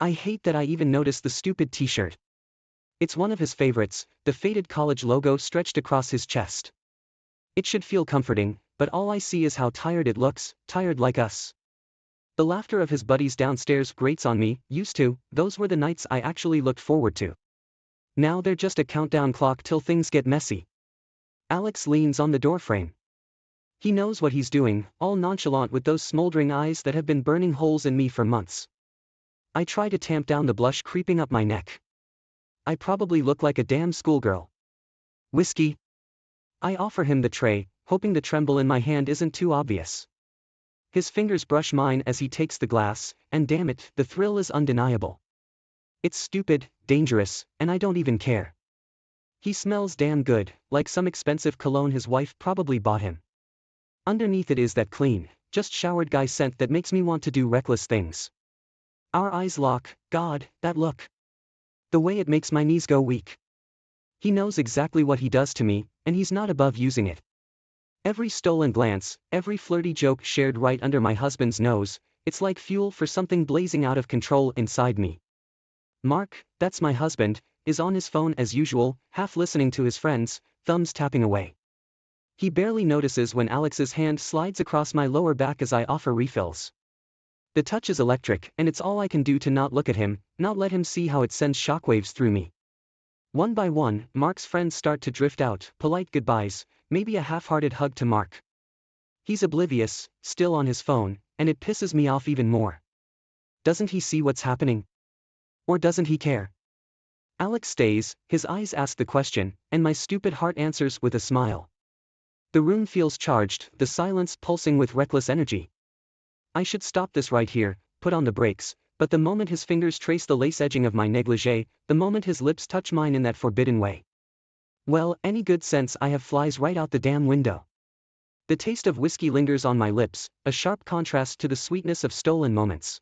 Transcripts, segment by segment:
I hate that I even noticed the stupid t-shirt. It's one of his favorites, the faded college logo stretched across his chest. It should feel comforting, but all I see is how tired it looks, tired like us. The laughter of his buddies downstairs grates on me. Used to, those were the nights I actually looked forward to. Now they're just a countdown clock till things get messy. Alex leans on the doorframe. He knows what he's doing, all nonchalant with those smoldering eyes that have been burning holes in me for months. I try to tamp down the blush creeping up my neck. I probably look like a damn schoolgirl. Whiskey? I offer him the tray, hoping the tremble in my hand isn't too obvious. His fingers brush mine as he takes the glass, and damn it, the thrill is undeniable. It's stupid, dangerous, and I don't even care. He smells damn good, like some expensive cologne his wife probably bought him. Underneath it is that clean, just showered guy scent that makes me want to do reckless things. Our eyes lock. God, that look. The way it makes my knees go weak. He knows exactly what he does to me, and he's not above using it. Every stolen glance, every flirty joke shared right under my husband's nose, it's like fuel for something blazing out of control inside me. Mark, that's my husband, is on his phone as usual, half listening to his friends, thumbs tapping away. He barely notices when Alex's hand slides across my lower back as I offer refills. The touch is electric, and it's all I can do to not look at him, not let him see how it sends shockwaves through me. One by one, Mark's friends start to drift out, polite goodbyes, maybe a half-hearted hug to Mark. He's oblivious, still on his phone, and it pisses me off even more. Doesn't he see what's happening? Or doesn't he care? Alex stays, his eyes ask the question, and my stupid heart answers with a smile. The room feels charged, the silence pulsing with reckless energy. I should stop this right here, put on the brakes, but the moment his fingers trace the lace edging of my negligee, the moment his lips touch mine in that forbidden way. Well, any good sense I have flies right out the damn window. The taste of whiskey lingers on my lips, a sharp contrast to the sweetness of stolen moments.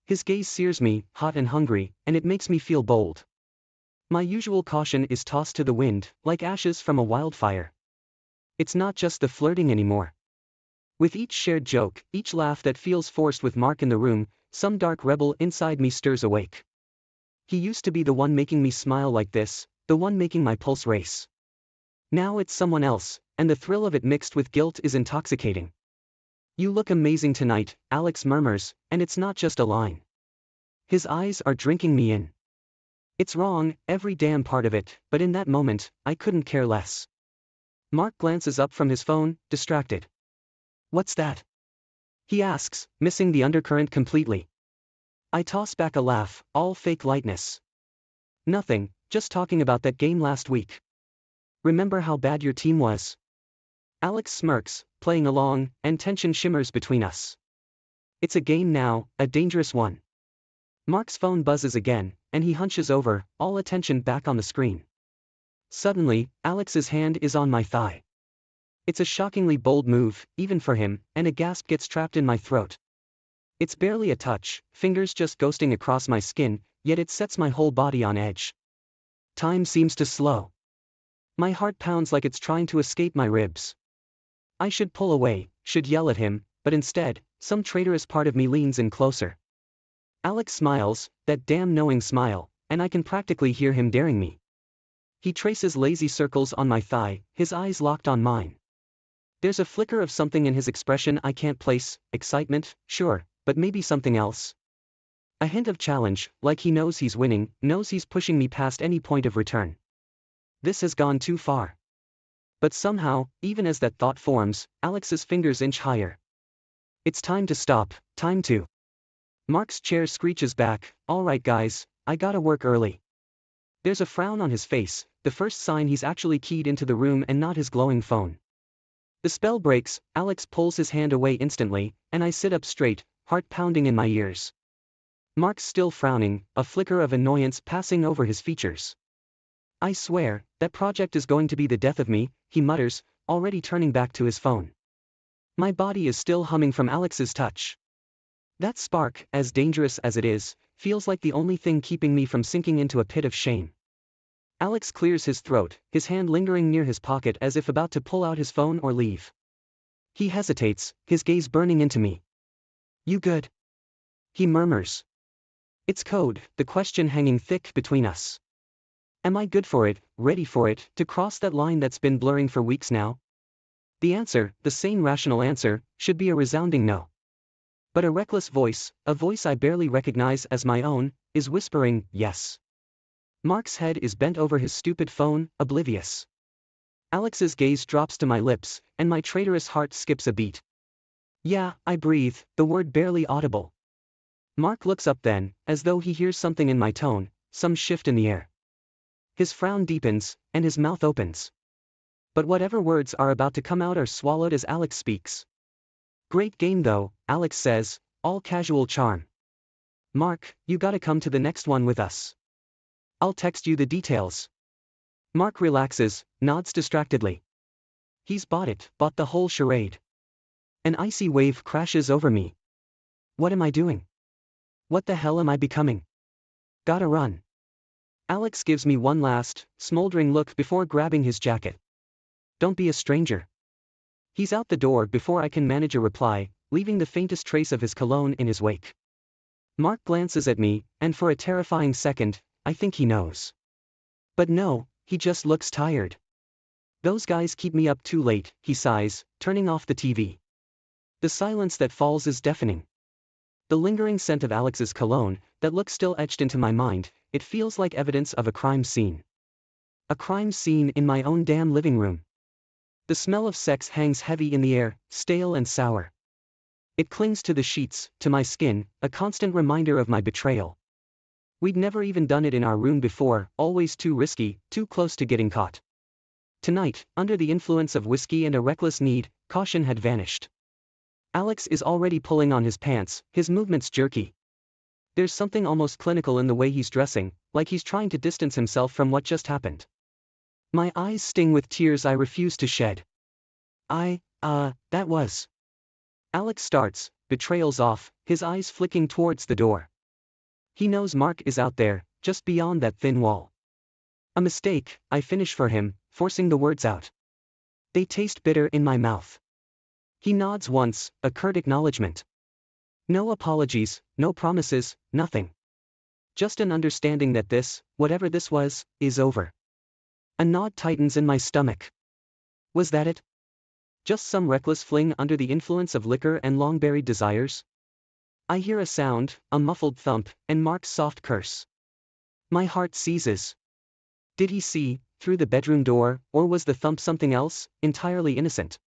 His gaze sears me, hot and hungry, and it makes me feel bold. My usual caution is tossed to the wind, like ashes from a wildfire. It's not just the flirting anymore. With each shared joke, each laugh that feels forced with Mark in the room, some dark rebel inside me stirs awake. He used to be the one making me smile like this, the one making my pulse race. Now it's someone else, and the thrill of it mixed with guilt is intoxicating. You look amazing tonight, Alex murmurs, and it's not just a line. His eyes are drinking me in. It's wrong, every damn part of it, but in that moment, I couldn't care less. Mark glances up from his phone, distracted. What's that? He asks, missing the undercurrent completely. I toss back a laugh, all fake lightness. Nothing, just talking about that game last week. Remember how bad your team was? Alex smirks, playing along, and tension shimmers between us. It's a game now, a dangerous one. Mark's phone buzzes again, and he hunches over, all attention back on the screen. Suddenly, Alex's hand is on my thigh. It's a shockingly bold move, even for him, and a gasp gets trapped in my throat. It's barely a touch, fingers just ghosting across my skin, yet it sets my whole body on edge. Time seems to slow. My heart pounds like it's trying to escape my ribs. I should pull away, should yell at him, but instead, some traitorous part of me leans in closer. Alex smiles, that damn knowing smile, and I can practically hear him daring me. He traces lazy circles on my thigh, his eyes locked on mine. There's a flicker of something in his expression I can't place, excitement, sure, but maybe something else. A hint of challenge, like he knows he's winning, knows he's pushing me past any point of return. This has gone too far. But somehow, even as that thought forms, Alex's fingers inch higher. It's time to stop, time to. Mark's chair screeches back, all right guys, I gotta work early. There's a frown on his face, the first sign he's actually keyed into the room and not his glowing phone. The spell breaks, Alex pulls his hand away instantly, and I sit up straight, heart pounding in my ears. Mark's still frowning, a flicker of annoyance passing over his features. I swear, that project is going to be the death of me, he mutters, already turning back to his phone. My body is still humming from Alex's touch. That spark, as dangerous as it is, feels like the only thing keeping me from sinking into a pit of shame. Alex clears his throat, his hand lingering near his pocket as if about to pull out his phone or leave. He hesitates, his gaze burning into me. You good? He murmurs. It's code, the question hanging thick between us. Am I good for it, ready for it, to cross that line that's been blurring for weeks now? The answer, the sane rational answer, should be a resounding no. But a reckless voice, a voice I barely recognize as my own, is whispering, yes. Mark's head is bent over his stupid phone, oblivious. Alex's gaze drops to my lips, and my traitorous heart skips a beat. Yeah, I breathe, the word barely audible. Mark looks up then, as though he hears something in my tone, some shift in the air. His frown deepens, and his mouth opens. But whatever words are about to come out are swallowed as Alex speaks. Great game though, Alex says, all casual charm. Mark, you gotta come to the next one with us. I'll text you the details. Mark relaxes, nods distractedly. He's bought the whole charade. An icy wave crashes over me. What am I doing? What the hell am I becoming? Gotta run. Alex gives me one last, smoldering look before grabbing his jacket. Don't be a stranger. He's out the door before I can manage a reply, leaving the faintest trace of his cologne in his wake. Mark glances at me, and for a terrifying second, I think he knows. But no, he just looks tired. Those guys keep me up too late, he sighs, turning off the TV. The silence that falls is deafening. The lingering scent of Alex's cologne, that look still etched into my mind, it feels like evidence of a crime scene. A crime scene in my own damn living room. The smell of sex hangs heavy in the air, stale and sour. It clings to the sheets, to my skin, a constant reminder of my betrayal. We'd never even done it in our room before, always too risky, too close to getting caught. Tonight, under the influence of whiskey and a reckless need, caution had vanished. Alex is already pulling on his pants, his movements jerky. There's something almost clinical in the way he's dressing, like he's trying to distance himself from what just happened. My eyes sting with tears I refuse to shed. That was. Alex starts, betrayal's off, his eyes flicking towards the door. He knows Mark is out there, just beyond that thin wall. A mistake, I finish for him, forcing the words out. They taste bitter in my mouth. He nods once, a curt acknowledgement. No apologies, no promises, nothing. Just an understanding that this, whatever this was, is over. A nod tightens in my stomach. Was that it? Just some reckless fling under the influence of liquor and long-buried desires? I hear a sound, a muffled thump, and Mark's soft curse. My heart seizes. Did he see, through the bedroom door, or was the thump something else, entirely innocent?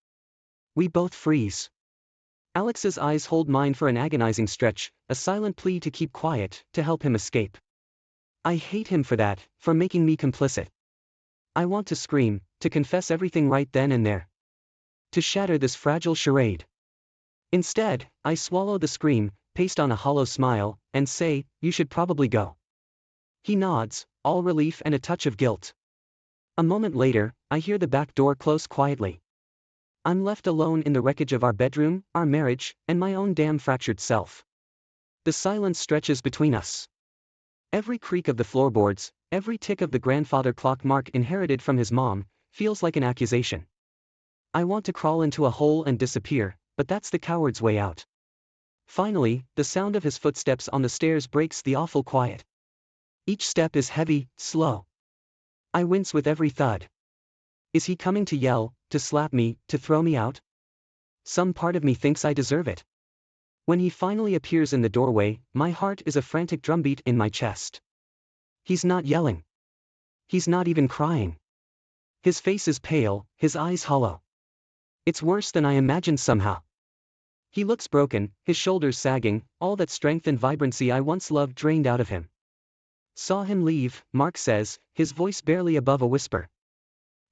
We both freeze. Alex's eyes hold mine for an agonizing stretch, a silent plea to keep quiet, to help him escape. I hate him for that, for making me complicit. I want to scream, to confess everything right then and there. To shatter this fragile charade. Instead, I swallow the scream, paste on a hollow smile, and say, you should probably go. He nods, all relief and a touch of guilt. A moment later, I hear the back door close quietly. I'm left alone in the wreckage of our bedroom, our marriage, and my own damn fractured self. The silence stretches between us. Every creak of the floorboards, every tick of the grandfather clock Mark inherited from his mom, feels like an accusation. I want to crawl into a hole and disappear, but that's the coward's way out. Finally, the sound of his footsteps on the stairs breaks the awful quiet. Each step is heavy, slow. I wince with every thud. Is he coming to yell, to slap me, to throw me out? Some part of me thinks I deserve it. When he finally appears in the doorway, my heart is a frantic drumbeat in my chest. He's not yelling. He's not even crying. His face is pale, his eyes hollow. It's worse than I imagined somehow. He looks broken, his shoulders sagging, all that strength and vibrancy I once loved drained out of him. Saw him leave, Mark says, his voice barely above a whisper.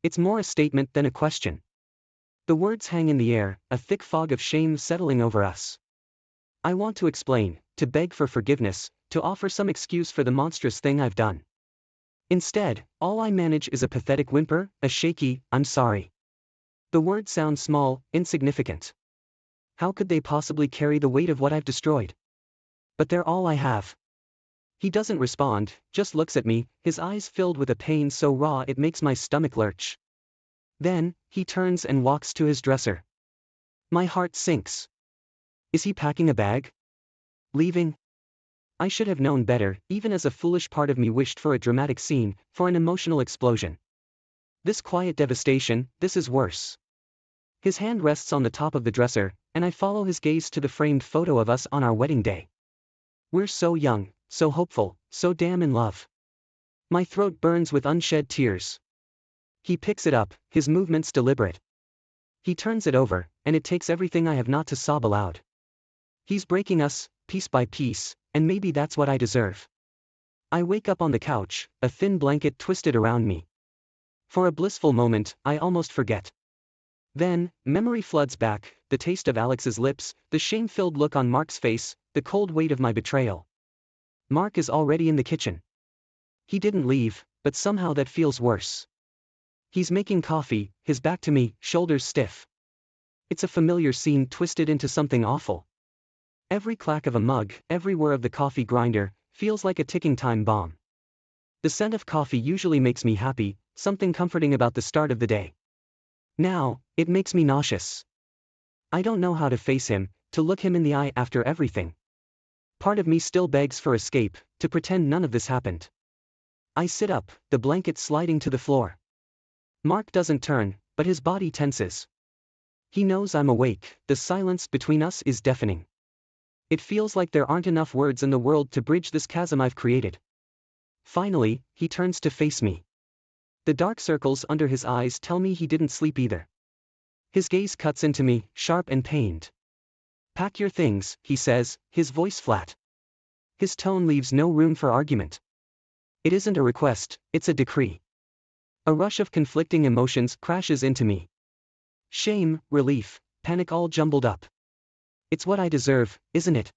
It's more a statement than a question. The words hang in the air, a thick fog of shame settling over us. I want to explain, to beg for forgiveness, to offer some excuse for the monstrous thing I've done. Instead, all I manage is a pathetic whimper, a shaky, I'm sorry. The words sound small, insignificant. How could they possibly carry the weight of what I've destroyed? But they're all I have. He doesn't respond, just looks at me, his eyes filled with a pain so raw it makes my stomach lurch. Then, he turns and walks to his dresser. My heart sinks. Is he packing a bag? Leaving? I should have known better, even as a foolish part of me wished for a dramatic scene, for an emotional explosion. This quiet devastation, this is worse. His hand rests on the top of the dresser, and I follow his gaze to the framed photo of us on our wedding day. We're so young, so hopeful, so damn in love. My throat burns with unshed tears. He picks it up, his movements deliberate. He turns it over, and it takes everything I have not to sob aloud. He's breaking us, piece by piece, and maybe that's what I deserve. I wake up on the couch, a thin blanket twisted around me. For a blissful moment, I almost forget. Then, memory floods back, the taste of Alex's lips, the shame-filled look on Mark's face, the cold weight of my betrayal. Mark is already in the kitchen. He didn't leave, but somehow that feels worse. He's making coffee, his back to me, shoulders stiff. It's a familiar scene twisted into something awful. Every clack of a mug, every whir of the coffee grinder, feels like a ticking time bomb. The scent of coffee usually makes me happy, something comforting about the start of the day. Now, it makes me nauseous. I don't know how to face him, to look him in the eye after everything. Part of me still begs for escape, to pretend none of this happened. I sit up, the blanket sliding to the floor. Mark doesn't turn, but his body tenses. He knows I'm awake, the silence between us is deafening. It feels like there aren't enough words in the world to bridge this chasm I've created. Finally, he turns to face me. The dark circles under his eyes tell me he didn't sleep either. His gaze cuts into me, sharp and pained. "Pack your things," he says, his voice flat. His tone leaves no room for argument. It isn't a request, it's a decree. A rush of conflicting emotions crashes into me. Shame, relief, panic all jumbled up. It's what I deserve, isn't it?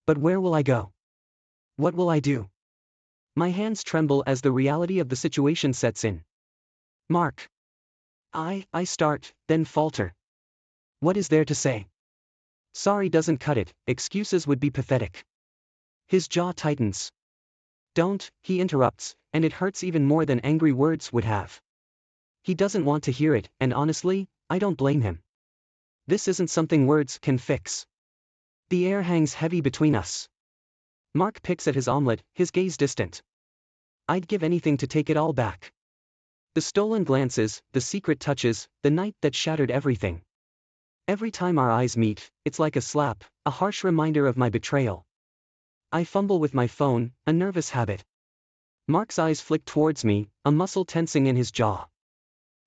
But where will I go? What will I do? My hands tremble as the reality of the situation sets in. Mark. I start, then falter. What is there to say? Sorry doesn't cut it, excuses would be pathetic. His jaw tightens. Don't, he interrupts, and it hurts even more than angry words would have. He doesn't want to hear it, and honestly, I don't blame him. This isn't something words can fix. The air hangs heavy between us. Mark picks at his omelet, his gaze distant. I'd give anything to take it all back. The stolen glances, the secret touches, the night that shattered everything. Every time our eyes meet, it's like a slap, a harsh reminder of my betrayal. I fumble with my phone, a nervous habit. Mark's eyes flick towards me, a muscle tensing in his jaw.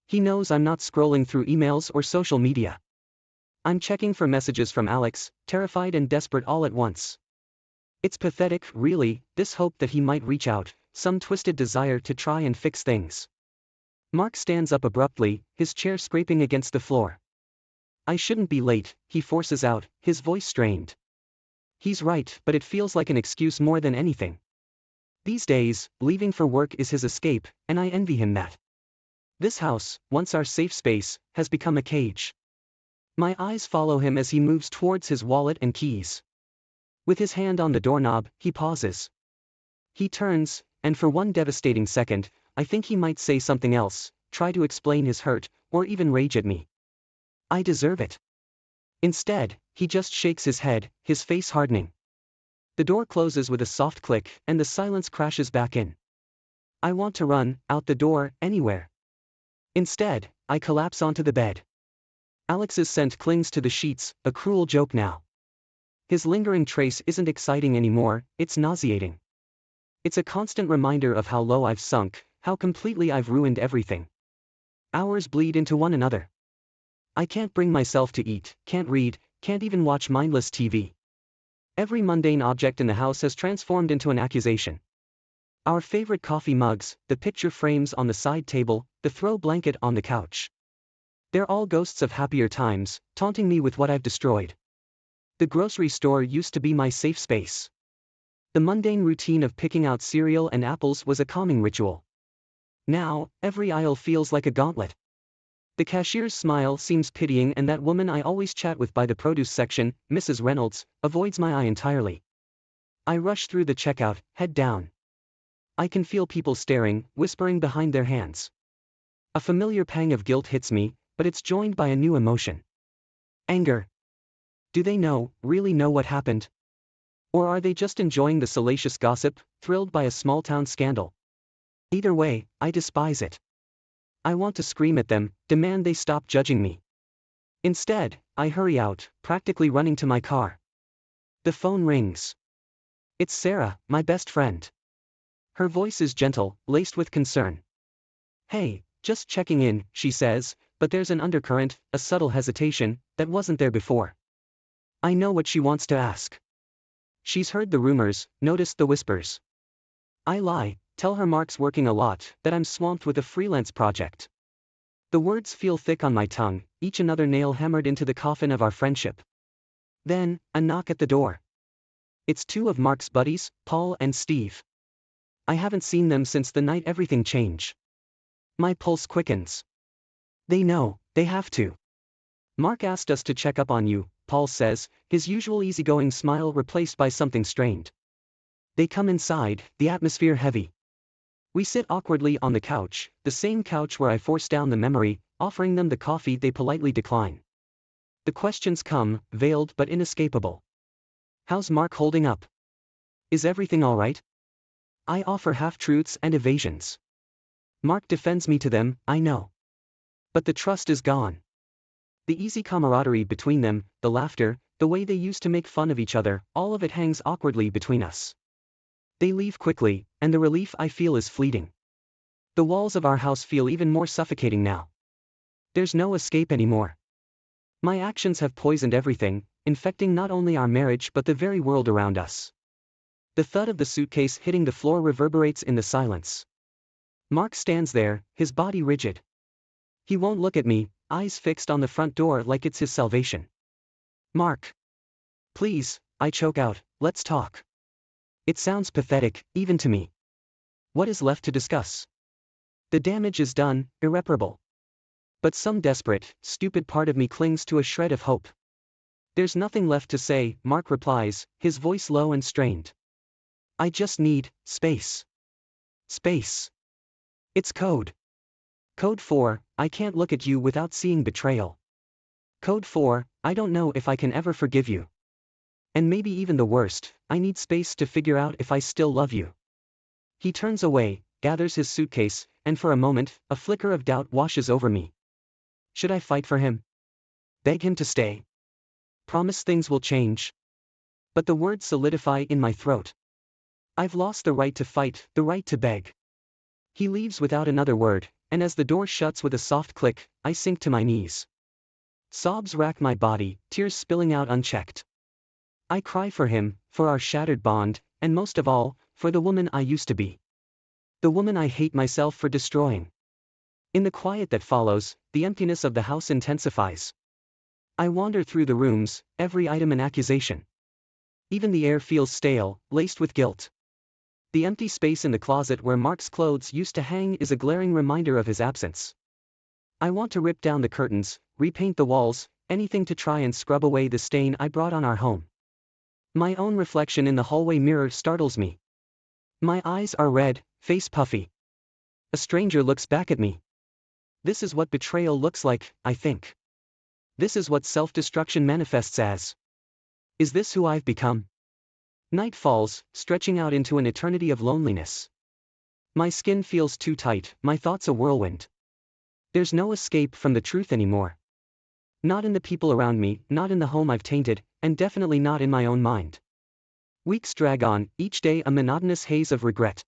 He knows I'm not scrolling through emails or social media. I'm checking for messages from Alex, terrified and desperate all at once. It's pathetic, really, this hope that he might reach out, some twisted desire to try and fix things. Mark stands up abruptly, his chair scraping against the floor. I shouldn't be late, he forces out, his voice strained. He's right, but it feels like an excuse more than anything. These days, leaving for work is his escape, and I envy him that. This house, once our safe space, has become a cage. My eyes follow him as he moves towards his wallet and keys. With his hand on the doorknob, he pauses. He turns, and for one devastating second, I think he might say something else, try to explain his hurt, or even rage at me. I deserve it. Instead, he just shakes his head, his face hardening. The door closes with a soft click, and the silence crashes back in. I want to run, out the door, anywhere. Instead, I collapse onto the bed. Alex's scent clings to the sheets, a cruel joke now. His lingering trace isn't exciting anymore, it's nauseating. It's a constant reminder of how low I've sunk, how completely I've ruined everything. Hours bleed into one another. I can't bring myself to eat, can't read, can't even watch mindless TV. Every mundane object in the house has transformed into an accusation. Our favorite coffee mugs, the picture frames on the side table, the throw blanket on the couch. They're all ghosts of happier times, taunting me with what I've destroyed. The grocery store used to be my safe space. The mundane routine of picking out cereal and apples was a calming ritual. Now, every aisle feels like a gauntlet. The cashier's smile seems pitying, and that woman I always chat with by the produce section, Mrs. Reynolds, avoids my eye entirely. I rush through the checkout, head down. I can feel people staring, whispering behind their hands. A familiar pang of guilt hits me, but it's joined by a new emotion. Anger. Do they know, really know what happened? Or are they just enjoying the salacious gossip, thrilled by a small-town scandal? Either way, I despise it. I want to scream at them, demand they stop judging me. Instead, I hurry out, practically running to my car. The phone rings. It's Sarah, my best friend. Her voice is gentle, laced with concern. "Hey, just checking in," she says, but there's an undercurrent, a subtle hesitation, that wasn't there before. I know what she wants to ask. She's heard the rumors, noticed the whispers. I lie, tell her Mark's working a lot, that I'm swamped with a freelance project. The words feel thick on my tongue, each another nail hammered into the coffin of our friendship. Then, a knock at the door. It's two of Mark's buddies, Paul and Steve. I haven't seen them since the night everything changed. My pulse quickens. They know, they have to. "Mark asked us to check up on you," Paul says, his usual easygoing smile replaced by something strained. They come inside, the atmosphere heavy. We sit awkwardly on the couch, the same couch where I forced down the memory, offering them the coffee they politely decline. The questions come, veiled but inescapable. How's Mark holding up? Is everything all right? I offer half-truths and evasions. Mark defends me to them, I know. But the trust is gone. The easy camaraderie between them, the laughter, the way they used to make fun of each other, all of it hangs awkwardly between us. They leave quickly, and the relief I feel is fleeting. The walls of our house feel even more suffocating now. There's no escape anymore. My actions have poisoned everything, infecting not only our marriage but the very world around us. The thud of the suitcase hitting the floor reverberates in the silence. Mark stands there, his body rigid. He won't look at me, eyes fixed on the front door like it's his salvation. "Mark. Please," I choke out, "let's talk." It sounds pathetic, even to me. What is left to discuss? The damage is done, irreparable. But some desperate, stupid part of me clings to a shred of hope. "There's nothing left to say," Mark replies, his voice low and strained. "I just need space. Space. It's code. Code 4, I can't look at you without seeing betrayal. Code 4, I don't know if I can ever forgive you. And maybe even the worst, I need space to figure out if I still love you." He turns away, gathers his suitcase, and for a moment, a flicker of doubt washes over me. Should I fight for him? Beg him to stay? Promise things will change? But the words solidify in my throat. I've lost the right to fight, the right to beg. He leaves without another word, and as the door shuts with a soft click, I sink to my knees. Sobs rack my body, tears spilling out unchecked. I cry for him, for our shattered bond, and most of all, for the woman I used to be. The woman I hate myself for destroying. In the quiet that follows, the emptiness of the house intensifies. I wander through the rooms, every item an accusation. Even the air feels stale, laced with guilt. The empty space in the closet where Mark's clothes used to hang is a glaring reminder of his absence. I want to rip down the curtains, repaint the walls, anything to try and scrub away the stain I brought on our home. My own reflection in the hallway mirror startles me. My eyes are red, face puffy. A stranger looks back at me. This is what betrayal looks like, I think. This is what self-destruction manifests as. Is this who I've become? Night falls, stretching out into an eternity of loneliness. My skin feels too tight, my thoughts a whirlwind. There's no escape from the truth anymore. Not in the people around me, not in the home I've tainted, and definitely not in my own mind. Weeks drag on, each day a monotonous haze of regret.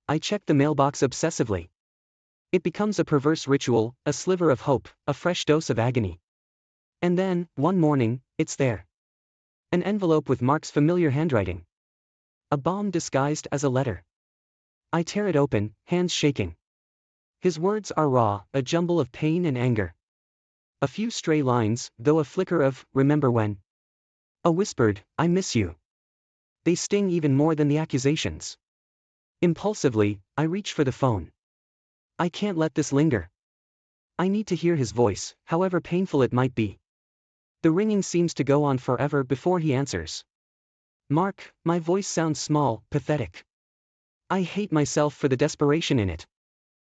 I check the mailbox obsessively. It becomes a perverse ritual, a sliver of hope, a fresh dose of agony. And then, one morning, it's there. An envelope with Mark's familiar handwriting. A bomb disguised as a letter. I tear it open, hands shaking. His words are raw, a jumble of pain and anger. A few stray lines, though a flicker of, "Remember when?" A whispered, "I miss you." They sting even more than the accusations. Impulsively, I reach for the phone. I can't let this linger. I need to hear his voice, however painful it might be. The ringing seems to go on forever before he answers. "Mark," my voice sounds small, pathetic. I hate myself for the desperation in it.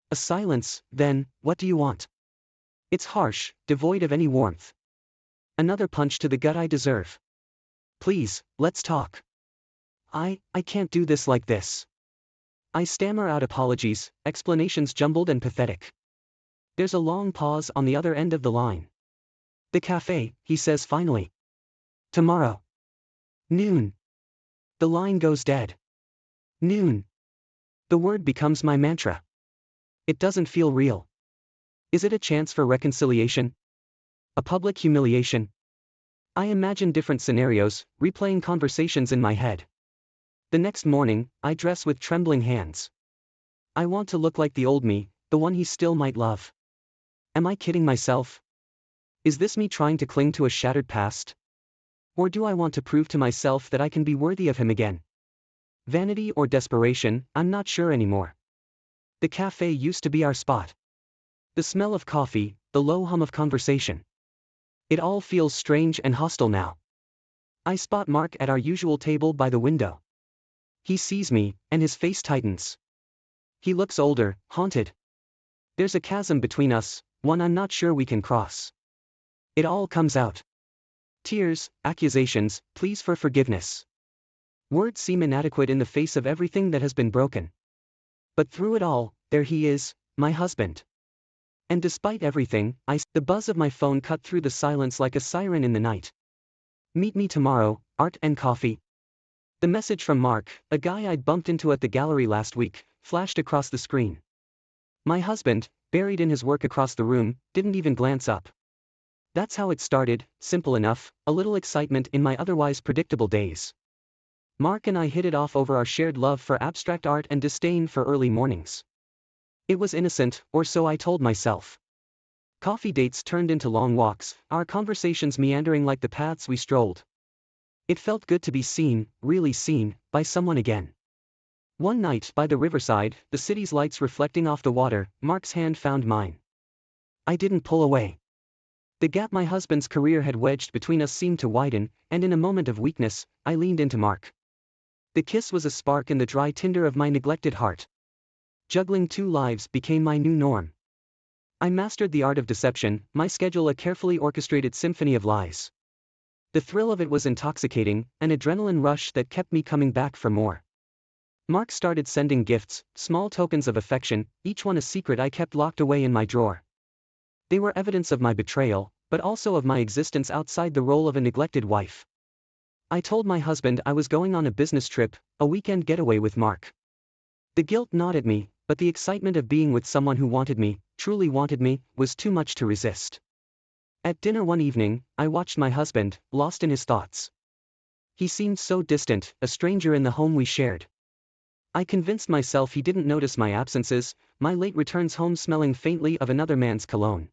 A silence, then, "What do you want?" It's harsh, devoid of any warmth. Another punch to the gut I deserve. "Please, let's talk. I can't do this like this. I stammer out apologies, explanations jumbled and pathetic. There's a long pause on the other end of the line. The cafe, he says finally. Tomorrow. Noon. The line goes dead. Noon. The word becomes my mantra. It doesn't feel real. Is it a chance for reconciliation? A public humiliation? I imagine different scenarios, replaying conversations in my head. The next morning, I dress with trembling hands. I want to look like the old me, the one he still might love. Am I kidding myself? Is this me trying to cling to a shattered past? Or do I want to prove to myself that I can be worthy of him again? Vanity or desperation, I'm not sure anymore. The cafe used to be our spot. The smell of coffee, the low hum of conversation. It all feels strange and hostile now. I spot Mark at our usual table by the window. He sees me, and his face tightens. He looks older, haunted. There's a chasm between us, one I'm not sure we can cross. It all comes out. Tears, accusations, pleas for forgiveness. Words seem inadequate in the face of everything that has been broken. But through it all, there he is, my husband. And despite everything, the buzz of my phone cut through the silence like a siren in the night. Meet me tomorrow, art and coffee. The message from Mark, a guy I'd bumped into at the gallery last week, flashed across the screen. My husband, buried in his work across the room, didn't even glance up. That's how it started, simple enough, a little excitement in my otherwise predictable days. Mark and I hit it off over our shared love for abstract art and disdain for early mornings. It was innocent, or so I told myself. Coffee dates turned into long walks, our conversations meandering like the paths we strolled. It felt good to be seen, really seen, by someone again. One night, by the riverside, the city's lights reflecting off the water, Mark's hand found mine. I didn't pull away. The gap my husband's career had wedged between us seemed to widen, and in a moment of weakness, I leaned into Mark. The kiss was a spark in the dry tinder of my neglected heart. Juggling two lives became my new norm. I mastered the art of deception, my schedule a carefully orchestrated symphony of lies. The thrill of it was intoxicating, an adrenaline rush that kept me coming back for more. Mark started sending gifts, small tokens of affection, each one a secret I kept locked away in my drawer. They were evidence of my betrayal, but also of my existence outside the role of a neglected wife. I told my husband I was going on a business trip, a weekend getaway with Mark. The guilt gnawed at me, but the excitement of being with someone who wanted me, truly wanted me, was too much to resist. At dinner one evening, I watched my husband, lost in his thoughts. He seemed so distant, a stranger in the home we shared. I convinced myself he didn't notice my absences, my late returns home smelling faintly of another man's cologne.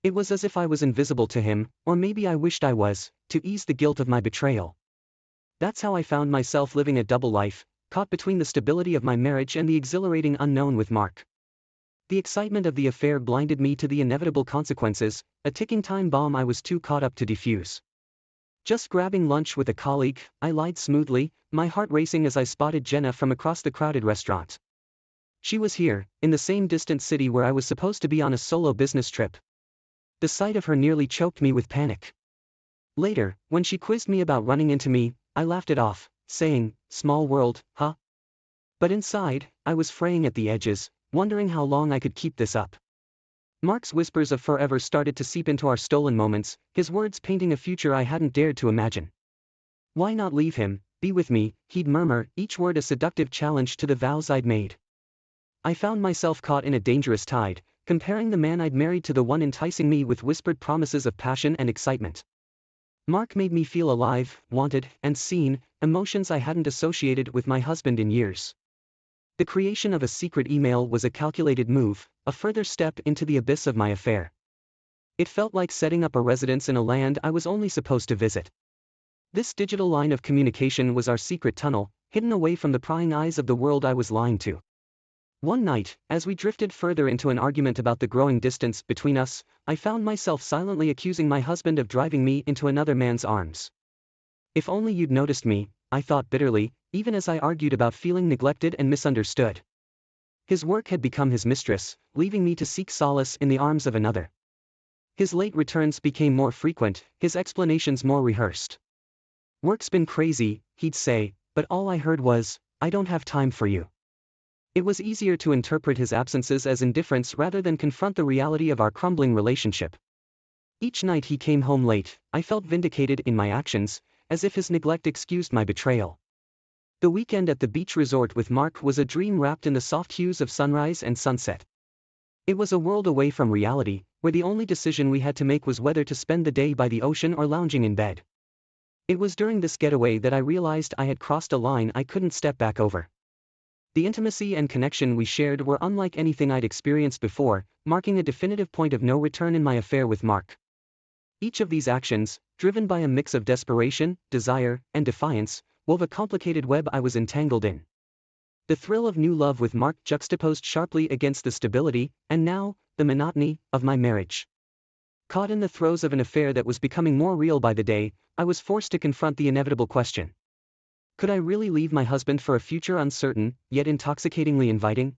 It was as if I was invisible to him, or maybe I wished I was, to ease the guilt of my betrayal. That's how I found myself living a double life, caught between the stability of my marriage and the exhilarating unknown with Mark. The excitement of the affair blinded me to the inevitable consequences, a ticking time bomb I was too caught up to defuse. Just grabbing lunch with a colleague, I lied smoothly, my heart racing as I spotted Jenna from across the crowded restaurant. She was here, in the same distant city where I was supposed to be on a solo business trip. The sight of her nearly choked me with panic. Later, when she quizzed me about running into me, I laughed it off, saying, "Small world, huh?" But inside, I was fraying at the edges, wondering how long I could keep this up. Mark's whispers of forever started to seep into our stolen moments, his words painting a future I hadn't dared to imagine. Why not leave him, be with me, he'd murmur, each word a seductive challenge to the vows I'd made. I found myself caught in a dangerous tide, comparing the man I'd married to the one enticing me with whispered promises of passion and excitement. Mark made me feel alive, wanted, and seen, emotions I hadn't associated with my husband in years. The creation of a secret email was a calculated move, a further step into the abyss of my affair. It felt like setting up a residence in a land I was only supposed to visit. This digital line of communication was our secret tunnel, hidden away from the prying eyes of the world I was lying to. One night, as we drifted further into an argument about the growing distance between us, I found myself silently accusing my husband of driving me into another man's arms. If only you'd noticed me, I thought bitterly, even as I argued about feeling neglected and misunderstood. His work had become his mistress, leaving me to seek solace in the arms of another. His late returns became more frequent, his explanations more rehearsed. "Work's been crazy," he'd say, but all I heard was, "I don't have time for you." It was easier to interpret his absences as indifference rather than confront the reality of our crumbling relationship. Each night he came home late, I felt vindicated in my actions, as if his neglect excused my betrayal. The weekend at the beach resort with Mark was a dream wrapped in the soft hues of sunrise and sunset. It was a world away from reality, where the only decision we had to make was whether to spend the day by the ocean or lounging in bed. It was during this getaway that I realized I had crossed a line I couldn't step back over. The intimacy and connection we shared were unlike anything I'd experienced before, marking a definitive point of no return in my affair with Mark. Each of these actions, driven by a mix of desperation, desire, and defiance, wove a complicated web I was entangled in. The thrill of new love with Mark juxtaposed sharply against the stability, and now, the monotony, of my marriage. Caught in the throes of an affair that was becoming more real by the day, I was forced to confront the inevitable question. Could I really leave my husband for a future uncertain, yet intoxicatingly inviting?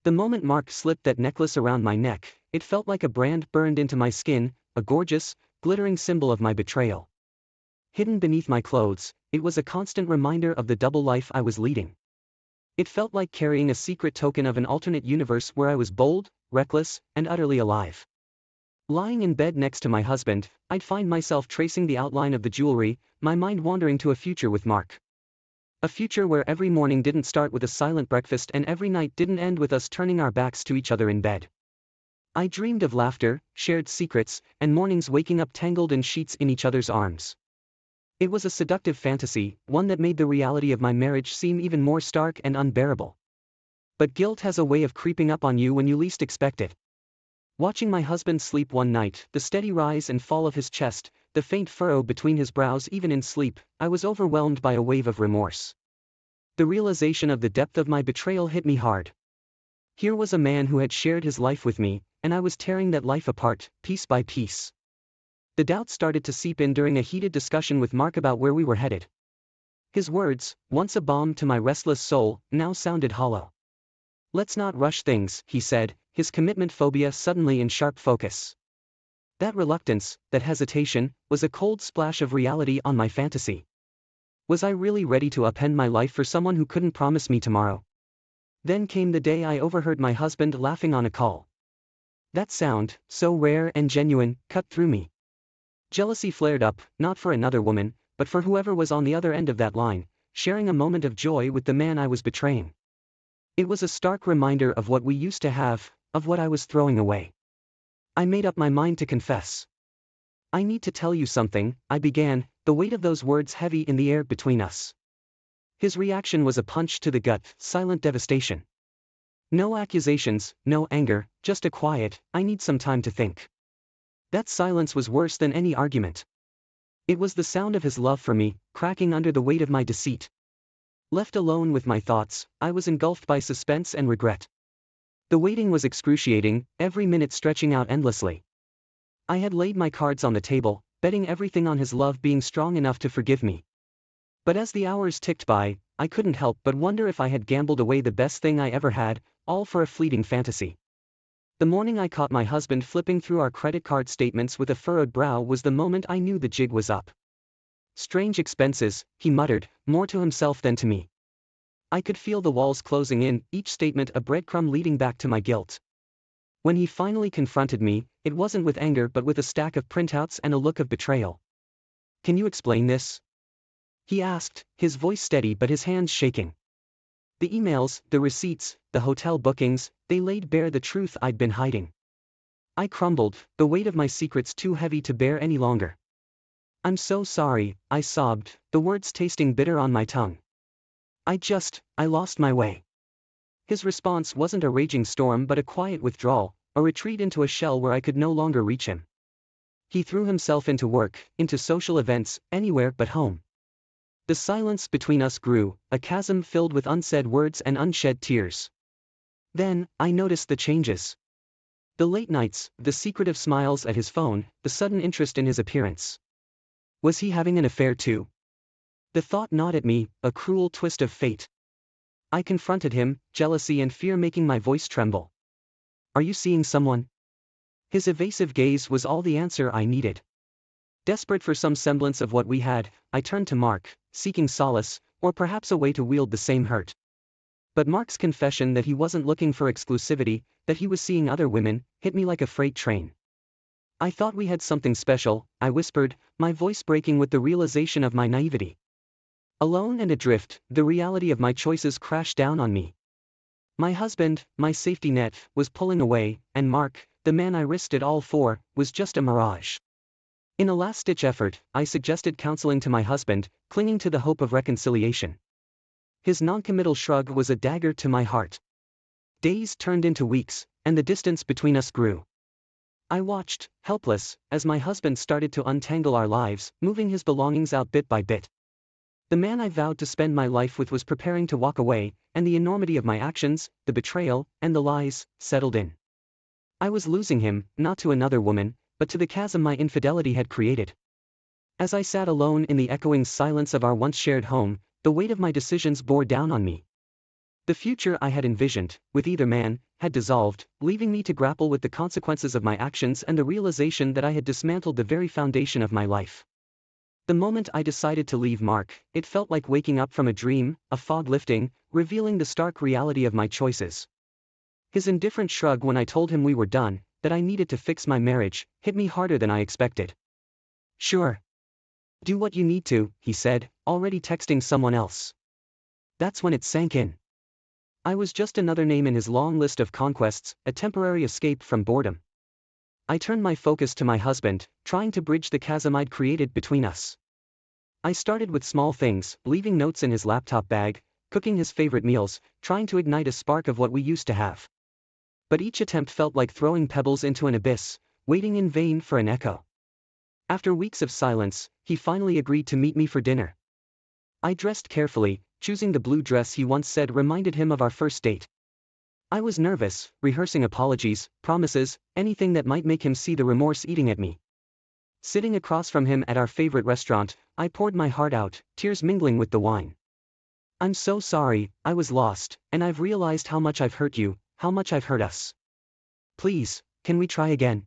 The moment Mark slipped that necklace around my neck, it felt like a brand burned into my skin, a gorgeous, glittering symbol of my betrayal. Hidden beneath my clothes, it was a constant reminder of the double life I was leading. It felt like carrying a secret token of an alternate universe where I was bold, reckless, and utterly alive. Lying in bed next to my husband, I'd find myself tracing the outline of the jewelry, my mind wandering to a future with Mark. A future where every morning didn't start with a silent breakfast and every night didn't end with us turning our backs to each other in bed. I dreamed of laughter, shared secrets, and mornings waking up tangled in sheets in each other's arms. It was a seductive fantasy, one that made the reality of my marriage seem even more stark and unbearable. But guilt has a way of creeping up on you when you least expect it. Watching my husband sleep one night, the steady rise and fall of his chest, the faint furrow between his brows even in sleep, I was overwhelmed by a wave of remorse. The realization of the depth of my betrayal hit me hard. Here was a man who had shared his life with me, and I was tearing that life apart, piece by piece. The doubt started to seep in during a heated discussion with Mark about where we were headed. His words, once a balm to my restless soul, now sounded hollow. "Let's not rush things," he said, his commitment phobia suddenly in sharp focus. That reluctance, that hesitation, was a cold splash of reality on my fantasy. Was I really ready to upend my life for someone who couldn't promise me tomorrow? Then came the day I overheard my husband laughing on a call. That sound, so rare and genuine, cut through me. Jealousy flared up, not for another woman, but for whoever was on the other end of that line, sharing a moment of joy with the man I was betraying. It was a stark reminder of what we used to have, of what I was throwing away. I made up my mind to confess. "I need to tell you something," I began, the weight of those words heavy in the air between us. His reaction was a punch to the gut, silent devastation. No accusations, no anger, just a quiet, "I need some time to think." That silence was worse than any argument. It was the sound of his love for me, cracking under the weight of my deceit. Left alone with my thoughts, I was engulfed by suspense and regret. The waiting was excruciating, every minute stretching out endlessly. I had laid my cards on the table, betting everything on his love being strong enough to forgive me. But as the hours ticked by, I couldn't help but wonder if I had gambled away the best thing I ever had, all for a fleeting fantasy. The morning I caught my husband flipping through our credit card statements with a furrowed brow was the moment I knew the jig was up. "Strange expenses," he muttered, more to himself than to me. I could feel the walls closing in, each statement a breadcrumb leading back to my guilt. When he finally confronted me, it wasn't with anger but with a stack of printouts and a look of betrayal. "Can you explain this?" he asked, his voice steady but his hands shaking. The emails, the receipts, the hotel bookings, they laid bare the truth I'd been hiding. I crumbled, the weight of my secrets too heavy to bear any longer. "I'm so sorry," I sobbed, the words tasting bitter on my tongue. I lost my way." His response wasn't a raging storm but a quiet withdrawal, a retreat into a shell where I could no longer reach him. He threw himself into work, into social events, anywhere but home. The silence between us grew, a chasm filled with unsaid words and unshed tears. Then, I noticed the changes. The late nights, the secretive smiles at his phone, the sudden interest in his appearance. Was he having an affair too? The thought gnawed at me, a cruel twist of fate. I confronted him, jealousy and fear making my voice tremble. "Are you seeing someone?" His evasive gaze was all the answer I needed. Desperate for some semblance of what we had, I turned to Mark, seeking solace, or perhaps a way to wield the same hurt. But Mark's confession that he wasn't looking for exclusivity, that he was seeing other women, hit me like a freight train. I thought we had something special, I whispered, my voice breaking with the realization of my naivety. Alone and adrift, the reality of my choices crashed down on me. My husband, my safety net, was pulling away, and Mark, the man I risked it all for, was just a mirage. In a last-ditch effort, I suggested counseling to my husband, clinging to the hope of reconciliation. His noncommittal shrug was a dagger to my heart. Days turned into weeks, and the distance between us grew. I watched, helpless, as my husband started to untangle our lives, moving his belongings out bit by bit. The man I vowed to spend my life with was preparing to walk away, and the enormity of my actions, the betrayal, and the lies, settled in. I was losing him, not to another woman, but to the chasm my infidelity had created. As I sat alone in the echoing silence of our once shared home, the weight of my decisions bore down on me. The future I had envisioned, with either man, had dissolved, leaving me to grapple with the consequences of my actions and the realization that I had dismantled the very foundation of my life. The moment I decided to leave Mark, it felt like waking up from a dream, a fog lifting, revealing the stark reality of my choices. His indifferent shrug when I told him we were done, that I needed to fix my marriage, hit me harder than I expected. Sure. Do what you need to, he said, already texting someone else. That's when it sank in. I was just another name in his long list of conquests, a temporary escape from boredom. I turned my focus to my husband, trying to bridge the chasm I'd created between us. I started with small things, leaving notes in his laptop bag, cooking his favorite meals, trying to ignite a spark of what we used to have. But each attempt felt like throwing pebbles into an abyss, waiting in vain for an echo. After weeks of silence, he finally agreed to meet me for dinner. I dressed carefully, choosing the blue dress he once said reminded him of our first date. I was nervous, rehearsing apologies, promises, anything that might make him see the remorse eating at me. Sitting across from him at our favorite restaurant, I poured my heart out, tears mingling with the wine. I'm so sorry, I was lost, and I've realized how much I've hurt you, how much I've hurt us. Please, can we try again?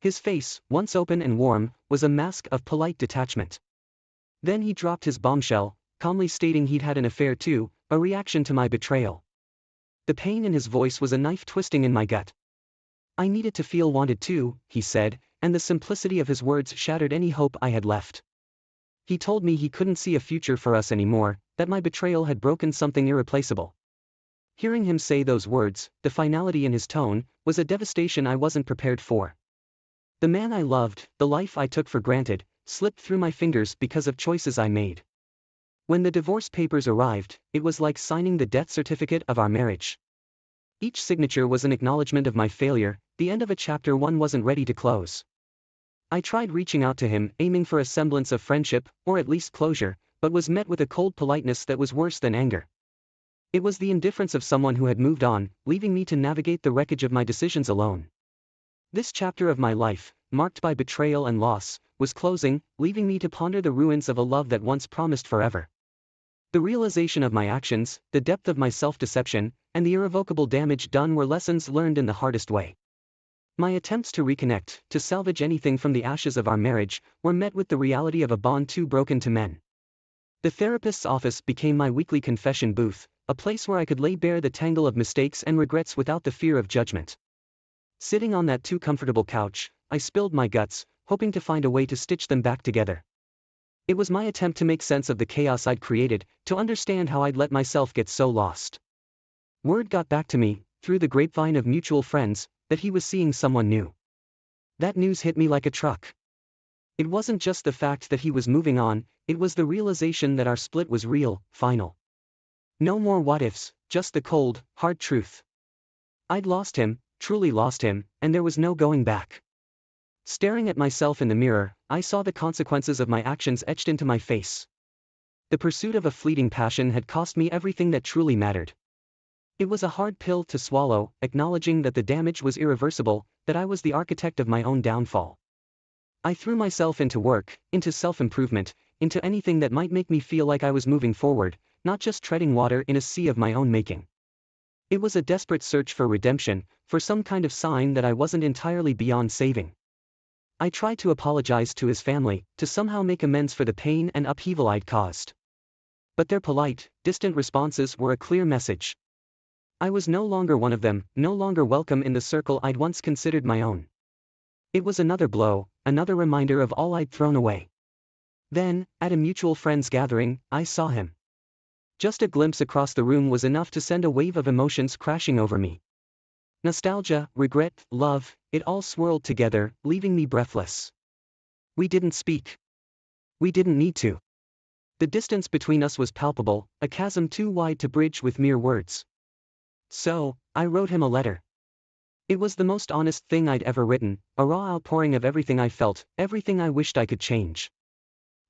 His face, once open and warm, was a mask of polite detachment. Then he dropped his bombshell, calmly stating he'd had an affair too, a reaction to my betrayal. The pain in his voice was a knife twisting in my gut. I needed to feel wanted too, he said, and the simplicity of his words shattered any hope I had left. He told me he couldn't see a future for us anymore, that my betrayal had broken something irreplaceable. Hearing him say those words, the finality in his tone, was a devastation I wasn't prepared for. The man I loved, the life I took for granted, slipped through my fingers because of choices I made. When the divorce papers arrived, it was like signing the death certificate of our marriage. Each signature was an acknowledgement of my failure, the end of a chapter one wasn't ready to close. I tried reaching out to him, aiming for a semblance of friendship, or at least closure, but was met with a cold politeness that was worse than anger. It was the indifference of someone who had moved on, leaving me to navigate the wreckage of my decisions alone. This chapter of my life, marked by betrayal and loss, was closing, leaving me to ponder the ruins of a love that once promised forever. The realization of my actions, the depth of my self-deception, and the irrevocable damage done were lessons learned in the hardest way. My attempts to reconnect, to salvage anything from the ashes of our marriage, were met with the reality of a bond too broken to mend. The therapist's office became my weekly confession booth, a place where I could lay bare the tangle of mistakes and regrets without the fear of judgment. Sitting on that too comfortable couch, I spilled my guts, hoping to find a way to stitch them back together. It was my attempt to make sense of the chaos I'd created, to understand how I'd let myself get so lost. Word got back to me, through the grapevine of mutual friends, that he was seeing someone new. That news hit me like a truck. It wasn't just the fact that he was moving on, it was the realization that our split was real, final. No more what-ifs, just the cold, hard truth. I'd lost him, truly lost him, and there was no going back. Staring at myself in the mirror, I saw the consequences of my actions etched into my face. The pursuit of a fleeting passion had cost me everything that truly mattered. It was a hard pill to swallow, acknowledging that the damage was irreversible, that I was the architect of my own downfall. I threw myself into work, into self-improvement, into anything that might make me feel like I was moving forward, not just treading water in a sea of my own making. It was a desperate search for redemption, for some kind of sign that I wasn't entirely beyond saving. I tried to apologize to his family, to somehow make amends for the pain and upheaval I'd caused. But their polite, distant responses were a clear message. I was no longer one of them, no longer welcome in the circle I'd once considered my own. It was another blow, another reminder of all I'd thrown away. Then, at a mutual friends gathering, I saw him. Just a glimpse across the room was enough to send a wave of emotions crashing over me. Nostalgia, regret, love, it all swirled together, leaving me breathless. We didn't speak. We didn't need to. The distance between us was palpable, a chasm too wide to bridge with mere words. So, I wrote him a letter. It was the most honest thing I'd ever written, a raw outpouring of everything I felt, everything I wished I could change.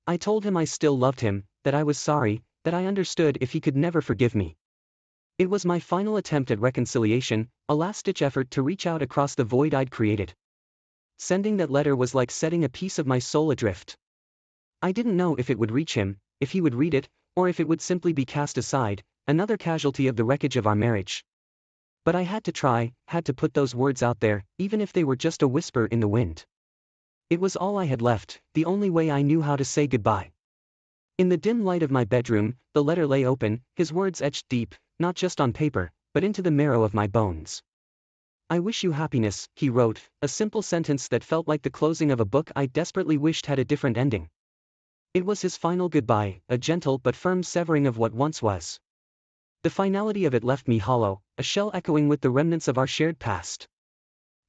I told him I still loved him, that I was sorry, that I understood if he could never forgive me. It was my final attempt at reconciliation, a last-ditch effort to reach out across the void I'd created. Sending that letter was like setting a piece of my soul adrift. I didn't know if it would reach him, if he would read it, or if it would simply be cast aside, another casualty of the wreckage of our marriage. But I had to try, had to put those words out there, even if they were just a whisper in the wind. It was all I had left, the only way I knew how to say goodbye. In the dim light of my bedroom, the letter lay open, his words etched deep, not just on paper, but into the marrow of my bones. I wish you happiness, he wrote, a simple sentence that felt like the closing of a book I desperately wished had a different ending. It was his final goodbye, a gentle but firm severing of what once was. The finality of it left me hollow, a shell echoing with the remnants of our shared past.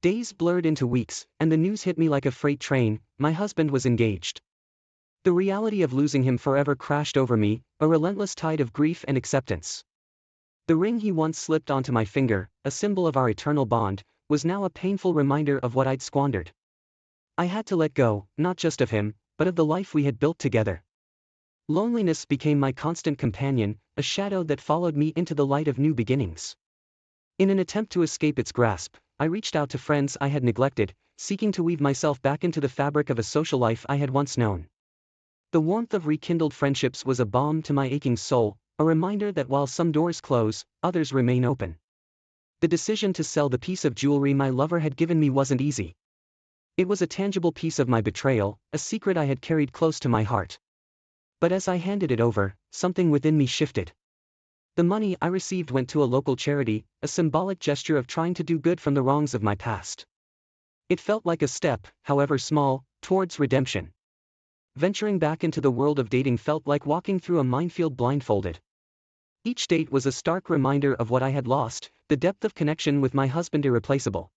Days blurred into weeks, and the news hit me like a freight train: my husband was engaged. The reality of losing him forever crashed over me, a relentless tide of grief and acceptance. The ring he once slipped onto my finger, a symbol of our eternal bond, was now a painful reminder of what I'd squandered. I had to let go, not just of him, but of the life we had built together. Loneliness became my constant companion, a shadow that followed me into the light of new beginnings. In an attempt to escape its grasp, I reached out to friends I had neglected, seeking to weave myself back into the fabric of a social life I had once known. The warmth of rekindled friendships was a balm to my aching soul, a reminder that while some doors close, others remain open. The decision to sell the piece of jewelry my lover had given me wasn't easy. It was a tangible piece of my betrayal, a secret I had carried close to my heart. But as I handed it over, something within me shifted. The money I received went to a local charity, a symbolic gesture of trying to do good from the wrongs of my past. It felt like a step, however small, towards redemption. Venturing back into the world of dating felt like walking through a minefield blindfolded. Each date was a stark reminder of what I had lost, the depth of connection with my husband irreplaceable.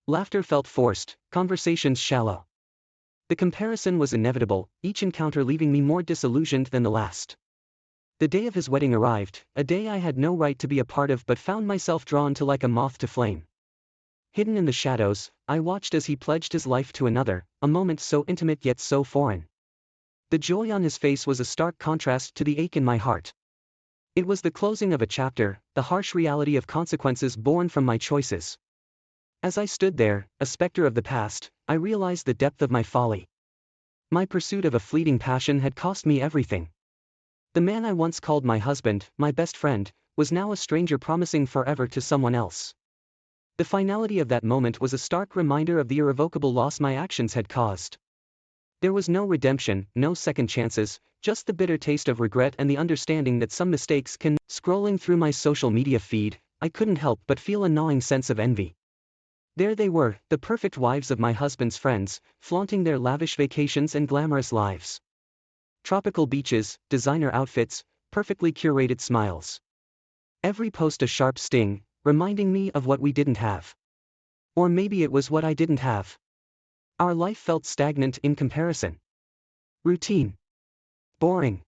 Laughter felt forced, conversations shallow. The comparison was inevitable, each encounter leaving me more disillusioned than the last. The day of his wedding arrived, a day I had no right to be a part of but found myself drawn to like a moth to flame. Hidden in the shadows, I watched as he pledged his life to another, a moment so intimate yet so foreign. The joy on his face was a stark contrast to the ache in my heart. It was the closing of a chapter, the harsh reality of consequences born from my choices. As I stood there, a specter of the past, I realized the depth of my folly. My pursuit of a fleeting passion had cost me everything. The man I once called my husband, my best friend, was now a stranger promising forever to someone else. The finality of that moment was a stark reminder of the irrevocable loss my actions had caused. There was no redemption, no second chances, just the bitter taste of regret and the understanding that some mistakes can. Scrolling through my social media feed, I couldn't help but feel a gnawing sense of envy. There they were, the perfect wives of my husband's friends, flaunting their lavish vacations and glamorous lives. Tropical beaches, designer outfits, perfectly curated smiles. Every post a sharp sting, reminding me of what we didn't have. Or maybe it was what I didn't have. Our life felt stagnant in comparison. Routine. Boring.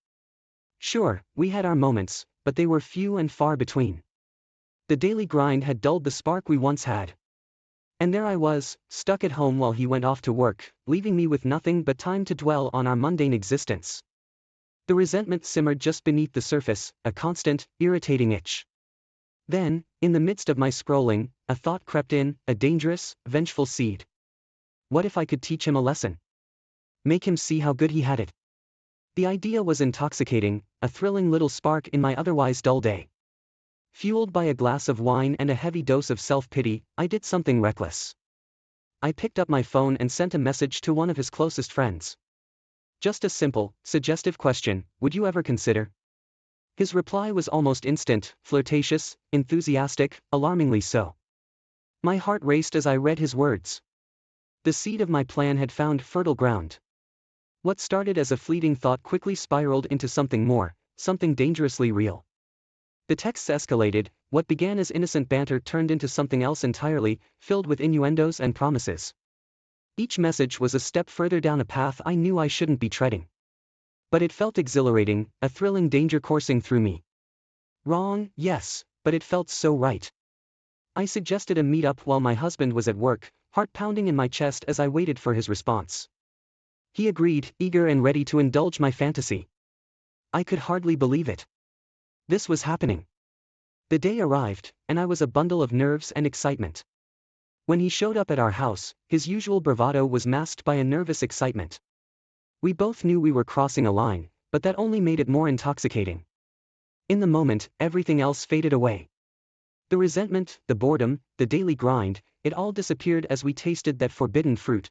Sure, we had our moments, but they were few and far between. The daily grind had dulled the spark we once had. And there I was, stuck at home while he went off to work, leaving me with nothing but time to dwell on our mundane existence. The resentment simmered just beneath the surface, a constant, irritating itch. Then, in the midst of my scrolling, a thought crept in, a dangerous, vengeful seed. What if I could teach him a lesson? Make him see how good he had it. The idea was intoxicating, a thrilling little spark in my otherwise dull day. Fueled by a glass of wine and a heavy dose of self-pity, I did something reckless. I picked up my phone and sent a message to one of his closest friends. Just a simple, suggestive question: would you ever consider? His reply was almost instant, flirtatious, enthusiastic, alarmingly so. My heart raced as I read his words. The seed of my plan had found fertile ground. What started as a fleeting thought quickly spiraled into something more, something dangerously real. The texts escalated, what began as innocent banter turned into something else entirely, filled with innuendos and promises. Each message was a step further down a path I knew I shouldn't be treading. But it felt exhilarating, a thrilling danger coursing through me. Wrong, yes, but it felt so right. I suggested a meet-up while my husband was at work, heart pounding in my chest as I waited for his response. He agreed, eager and ready to indulge my fantasy. I could hardly believe it. This was happening. The day arrived, and I was a bundle of nerves and excitement. When he showed up at our house, his usual bravado was masked by a nervous excitement. We both knew we were crossing a line, but that only made it more intoxicating. In the moment, everything else faded away. The resentment, the boredom, the daily grind, it all disappeared as we tasted that forbidden fruit.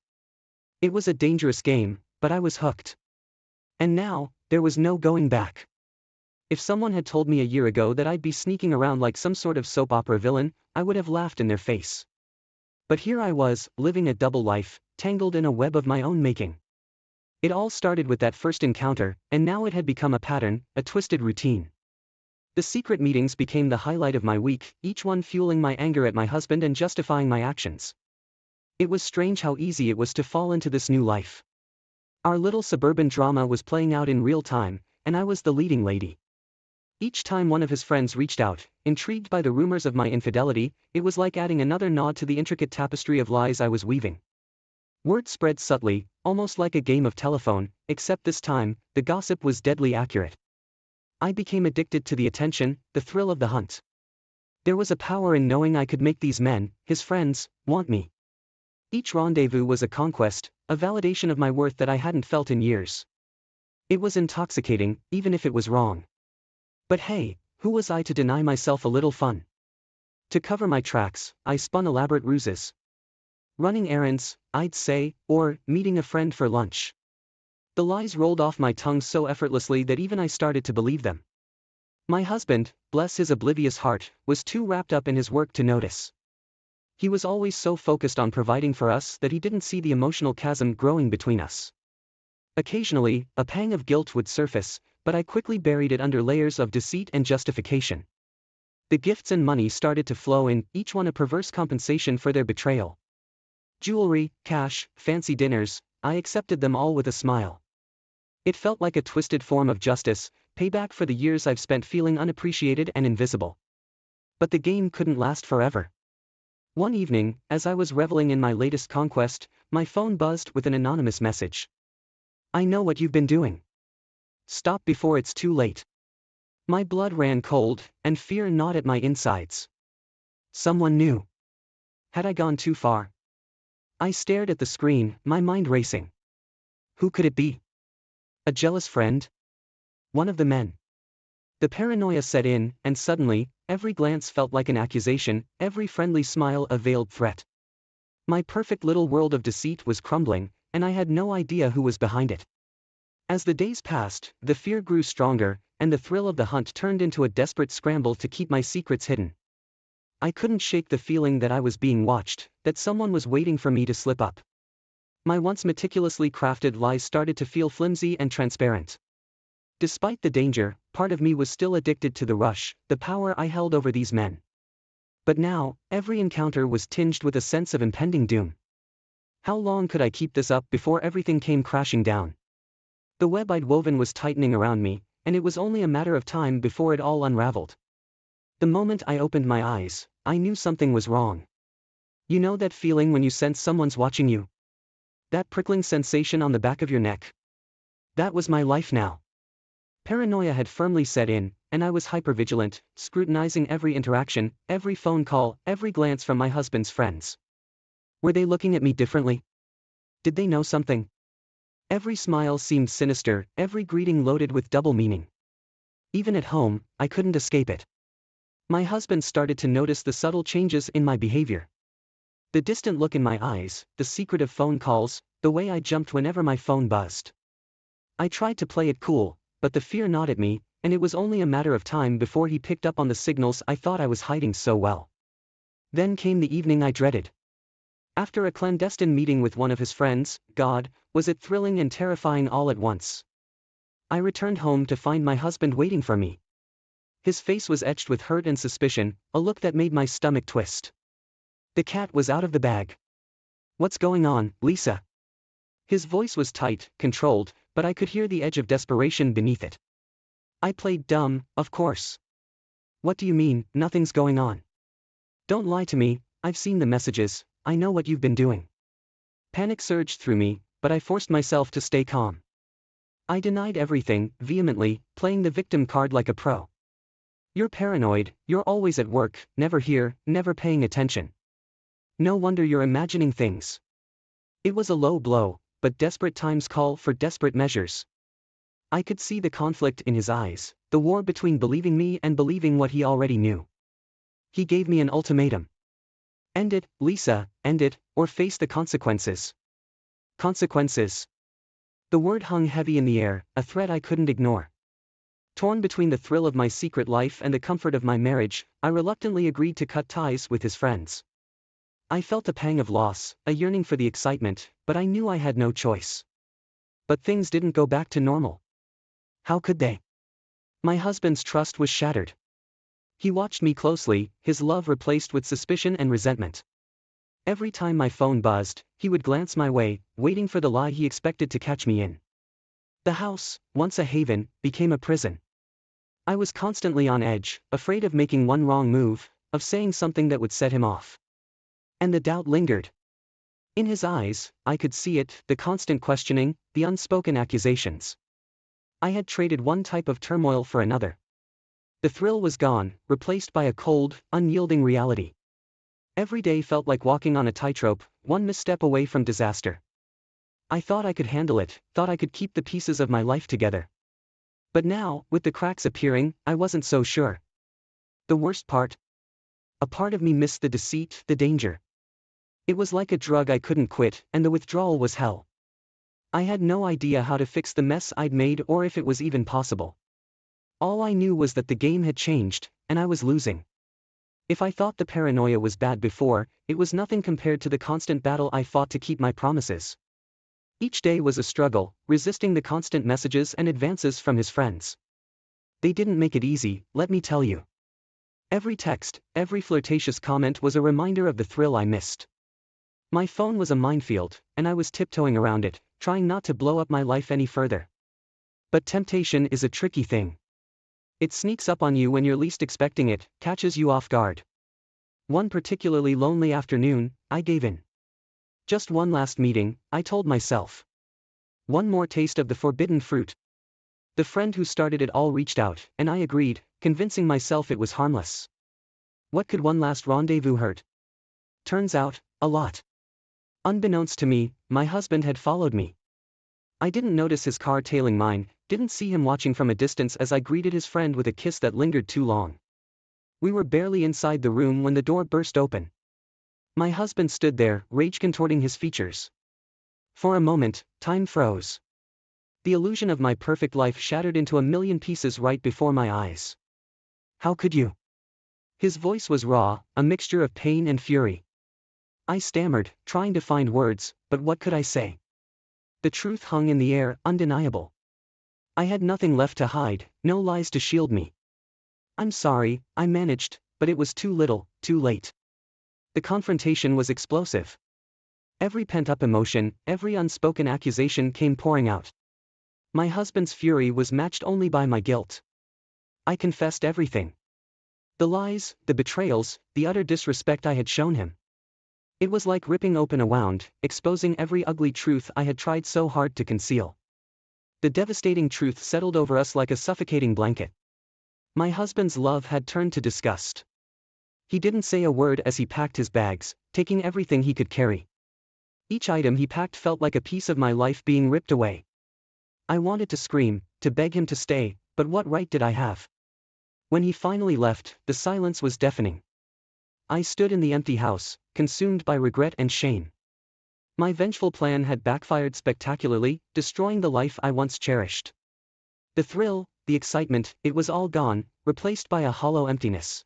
It was a dangerous game, but I was hooked. And now, there was no going back. If someone had told me a year ago that I'd be sneaking around like some sort of soap opera villain, I would have laughed in their face. But here I was, living a double life, tangled in a web of my own making. It all started with that first encounter, and now it had become a pattern, a twisted routine. The secret meetings became the highlight of my week, each one fueling my anger at my husband and justifying my actions. It was strange how easy it was to fall into this new life. Our little suburban drama was playing out in real time, and I was the leading lady. Each time one of his friends reached out, intrigued by the rumors of my infidelity, it was like adding another knot to the intricate tapestry of lies I was weaving. Word spread subtly, almost like a game of telephone, except this time, the gossip was deadly accurate. I became addicted to the attention, the thrill of the hunt. There was a power in knowing I could make these men, his friends, want me. Each rendezvous was a conquest, a validation of my worth that I hadn't felt in years. It was intoxicating, even if it was wrong. But hey, who was I to deny myself a little fun? To cover my tracks, I spun elaborate ruses. Running errands, I'd say, or meeting a friend for lunch. The lies rolled off my tongue so effortlessly that even I started to believe them. My husband, bless his oblivious heart, was too wrapped up in his work to notice. He was always so focused on providing for us that he didn't see the emotional chasm growing between us. Occasionally, a pang of guilt would surface, but I quickly buried it under layers of deceit and justification. The gifts and money started to flow in, each one a perverse compensation for their betrayal. Jewelry, cash, fancy dinners, I accepted them all with a smile. It felt like a twisted form of justice, payback for the years I've spent feeling unappreciated and invisible. But the game couldn't last forever. One evening, as I was reveling in my latest conquest, my phone buzzed with an anonymous message. I know what you've been doing. Stop before it's too late. My blood ran cold, and fear gnawed at my insides. Someone knew. Had I gone too far? I stared at the screen, my mind racing. Who could it be? A jealous friend? One of the men. The paranoia set in, and suddenly, every glance felt like an accusation, every friendly smile a veiled threat. My perfect little world of deceit was crumbling, and I had no idea who was behind it. As the days passed, the fear grew stronger, and the thrill of the hunt turned into a desperate scramble to keep my secrets hidden. I couldn't shake the feeling that I was being watched, that someone was waiting for me to slip up. My once meticulously crafted lies started to feel flimsy and transparent. Despite the danger, part of me was still addicted to the rush, the power I held over these men. But now, every encounter was tinged with a sense of impending doom. How long could I keep this up before everything came crashing down? The web I'd woven was tightening around me, and it was only a matter of time before it all unraveled. The moment I opened my eyes, I knew something was wrong. You know that feeling when you sense someone's watching you? That prickling sensation on the back of your neck? That was my life now. Paranoia had firmly set in, and I was hypervigilant, scrutinizing every interaction, every phone call, every glance from my husband's friends. Were they looking at me differently? Did they know something? Every smile seemed sinister, every greeting loaded with double meaning. Even at home, I couldn't escape it. My husband started to notice the subtle changes in my behavior. The distant look in my eyes, the secretive phone calls, the way I jumped whenever my phone buzzed. I tried to play it cool, but the fear gnawed at me, and it was only a matter of time before he picked up on the signals I thought I was hiding so well. Then came the evening I dreaded. After a clandestine meeting with one of his friends, God, was it thrilling and terrifying all at once. I returned home to find my husband waiting for me. His face was etched with hurt and suspicion, a look that made my stomach twist. The cat was out of the bag. "What's going on, Lisa?" His voice was tight, controlled, but I could hear the edge of desperation beneath it. I played dumb, of course. "What do you mean, nothing's going on?" "Don't lie to me, I've seen the messages, I know what you've been doing." Panic surged through me, but I forced myself to stay calm. I denied everything, vehemently, playing the victim card like a pro. "You're paranoid, you're always at work, never here, never paying attention. No wonder you're imagining things." It was a low blow, but desperate times call for desperate measures. I could see the conflict in his eyes, the war between believing me and believing what he already knew. He gave me an ultimatum. "End it, Lisa, end it, or face the consequences." Consequences. The word hung heavy in the air, a threat I couldn't ignore. Torn between the thrill of my secret life and the comfort of my marriage, I reluctantly agreed to cut ties with his friends. I felt a pang of loss, a yearning for the excitement, but I knew I had no choice. But things didn't go back to normal. How could they? My husband's trust was shattered. He watched me closely, his love replaced with suspicion and resentment. Every time my phone buzzed, he would glance my way, waiting for the lie he expected to catch me in. The house, once a haven, became a prison. I was constantly on edge, afraid of making one wrong move, of saying something that would set him off. And the doubt lingered. In his eyes, I could see it, the constant questioning, the unspoken accusations. I had traded one type of turmoil for another. The thrill was gone, replaced by a cold, unyielding reality. Every day felt like walking on a tightrope, one misstep away from disaster. I thought I could handle it, thought I could keep the pieces of my life together. But now, with the cracks appearing, I wasn't so sure. The worst part? A part of me missed the deceit, the danger. It was like a drug I couldn't quit, and the withdrawal was hell. I had no idea how to fix the mess I'd made or if it was even possible. All I knew was that the game had changed, and I was losing. If I thought the paranoia was bad before, it was nothing compared to the constant battle I fought to keep my promises. Each day was a struggle, resisting the constant messages and advances from his friends. They didn't make it easy, let me tell you. Every text, every flirtatious comment was a reminder of the thrill I missed. My phone was a minefield, and I was tiptoeing around it, trying not to blow up my life any further. But temptation is a tricky thing. It sneaks up on you when you're least expecting it, catches you off guard. One particularly lonely afternoon, I gave in. Just one last meeting, I told myself. One more taste of the forbidden fruit. The friend who started it all reached out, and I agreed, convincing myself it was harmless. What could one last rendezvous hurt? Turns out, a lot. Unbeknownst to me, my husband had followed me. I didn't notice his car tailing mine, didn't see him watching from a distance as I greeted his friend with a kiss that lingered too long. We were barely inside the room when the door burst open. My husband stood there, rage contorting his features. For a moment, time froze. The illusion of my perfect life shattered into a million pieces right before my eyes. "How could you?" His voice was raw, a mixture of pain and fury. I stammered, trying to find words, but what could I say? The truth hung in the air, undeniable. I had nothing left to hide, no lies to shield me. "I'm sorry," I managed, but it was too little, too late. The confrontation was explosive. Every pent-up emotion, every unspoken accusation came pouring out. My husband's fury was matched only by my guilt. I confessed everything. The lies, the betrayals, the utter disrespect I had shown him. It was like ripping open a wound, exposing every ugly truth I had tried so hard to conceal. The devastating truth settled over us like a suffocating blanket. My husband's love had turned to disgust. He didn't say a word as he packed his bags, taking everything he could carry. Each item he packed felt like a piece of my life being ripped away. I wanted to scream, to beg him to stay, but what right did I have? When he finally left, the silence was deafening. I stood in the empty house, consumed by regret and shame. My vengeful plan had backfired spectacularly, destroying the life I once cherished. The thrill, the excitement, it was all gone, replaced by a hollow emptiness.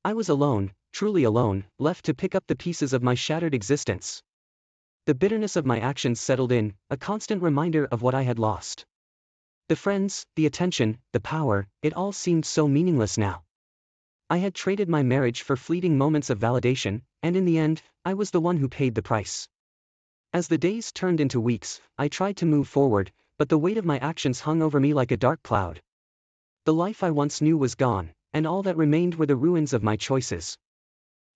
I was alone, truly alone, left to pick up the pieces of my shattered existence. The bitterness of my actions settled in, a constant reminder of what I had lost. The friends, the attention, the power, it all seemed so meaningless now. I had traded my marriage for fleeting moments of validation, and in the end, I was the one who paid the price. As the days turned into weeks, I tried to move forward, but the weight of my actions hung over me like a dark cloud. The life I once knew was gone, and all that remained were the ruins of my choices.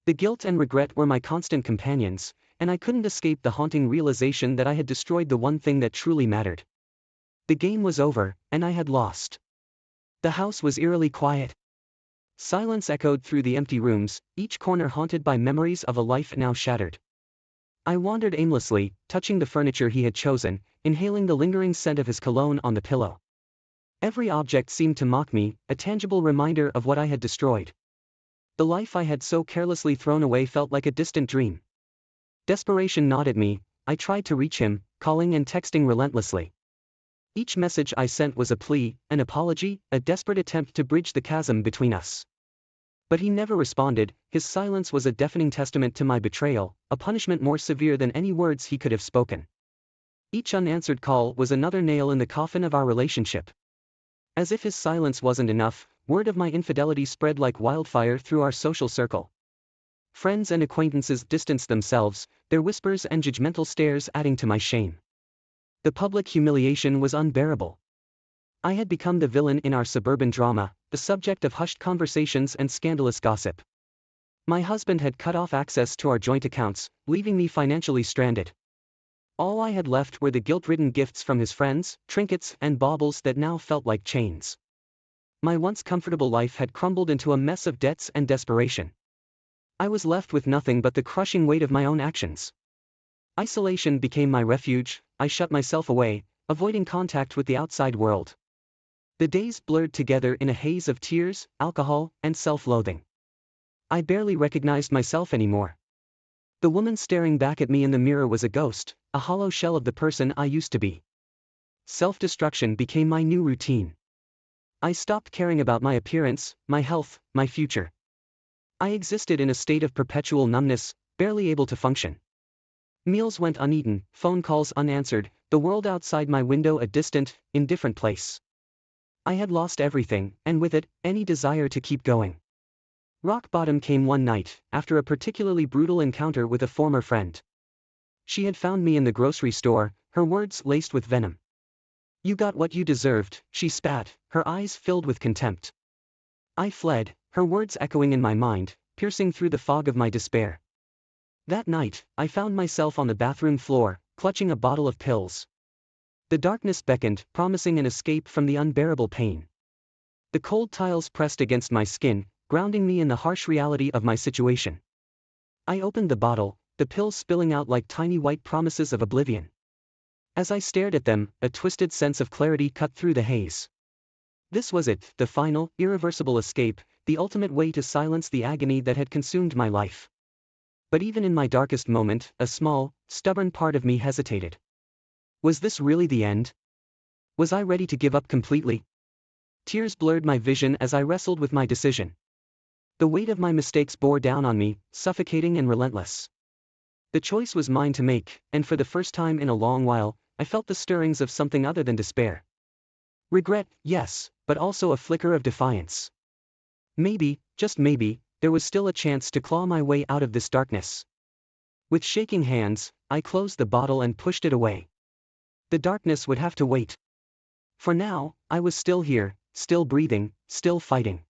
The guilt and regret were my constant companions, and I couldn't escape the haunting realization that I had destroyed the one thing that truly mattered. The game was over, and I had lost. The house was eerily quiet. Silence echoed through the empty rooms, each corner haunted by memories of a life now shattered. I wandered aimlessly, touching the furniture he had chosen, inhaling the lingering scent of his cologne on the pillow. Every object seemed to mock me, a tangible reminder of what I had destroyed. The life I had so carelessly thrown away felt like a distant dream. Desperation gnawed at me. I tried to reach him, calling and texting relentlessly. Each message I sent was a plea, an apology, a desperate attempt to bridge the chasm between us. But he never responded. His silence was a deafening testament to my betrayal, a punishment more severe than any words he could have spoken. Each unanswered call was another nail in the coffin of our relationship. As if his silence wasn't enough, word of my infidelity spread like wildfire through our social circle. Friends and acquaintances distanced themselves, their whispers and judgmental stares adding to my shame. The public humiliation was unbearable. I had become the villain in our suburban drama, the subject of hushed conversations and scandalous gossip. My husband had cut off access to our joint accounts, leaving me financially stranded. All I had left were the guilt-ridden gifts from his friends, trinkets and baubles that now felt like chains. My once comfortable life had crumbled into a mess of debts and desperation. I was left with nothing but the crushing weight of my own actions. Isolation became my refuge. I shut myself away, avoiding contact with the outside world. The days blurred together in a haze of tears, alcohol, and self-loathing. I barely recognized myself anymore. The woman staring back at me in the mirror was a ghost, a hollow shell of the person I used to be. Self-destruction became my new routine. I stopped caring about my appearance, my health, my future. I existed in a state of perpetual numbness, barely able to function. Meals went uneaten, phone calls unanswered, the world outside my window a distant, indifferent place. I had lost everything, and with it, any desire to keep going. Rock bottom came one night, after a particularly brutal encounter with a former friend. She had found me in the grocery store, her words laced with venom. "You got what you deserved," she spat, her eyes filled with contempt. I fled, her words echoing in my mind, piercing through the fog of my despair. That night, I found myself on the bathroom floor, clutching a bottle of pills. The darkness beckoned, promising an escape from the unbearable pain. The cold tiles pressed against my skin, grounding me in the harsh reality of my situation. I opened the bottle, the pills spilling out like tiny white promises of oblivion. As I stared at them, a twisted sense of clarity cut through the haze. This was it, the final, irreversible escape, the ultimate way to silence the agony that had consumed my life. But even in my darkest moment, a small, stubborn part of me hesitated. Was this really the end? Was I ready to give up completely? Tears blurred my vision as I wrestled with my decision. The weight of my mistakes bore down on me, suffocating and relentless. The choice was mine to make, and for the first time in a long while, I felt the stirrings of something other than despair. Regret, yes, but also a flicker of defiance. Maybe, just maybe, there was still a chance to claw my way out of this darkness. With shaking hands, I closed the bottle and pushed it away. The darkness would have to wait. For now, I was still here, still breathing, still fighting.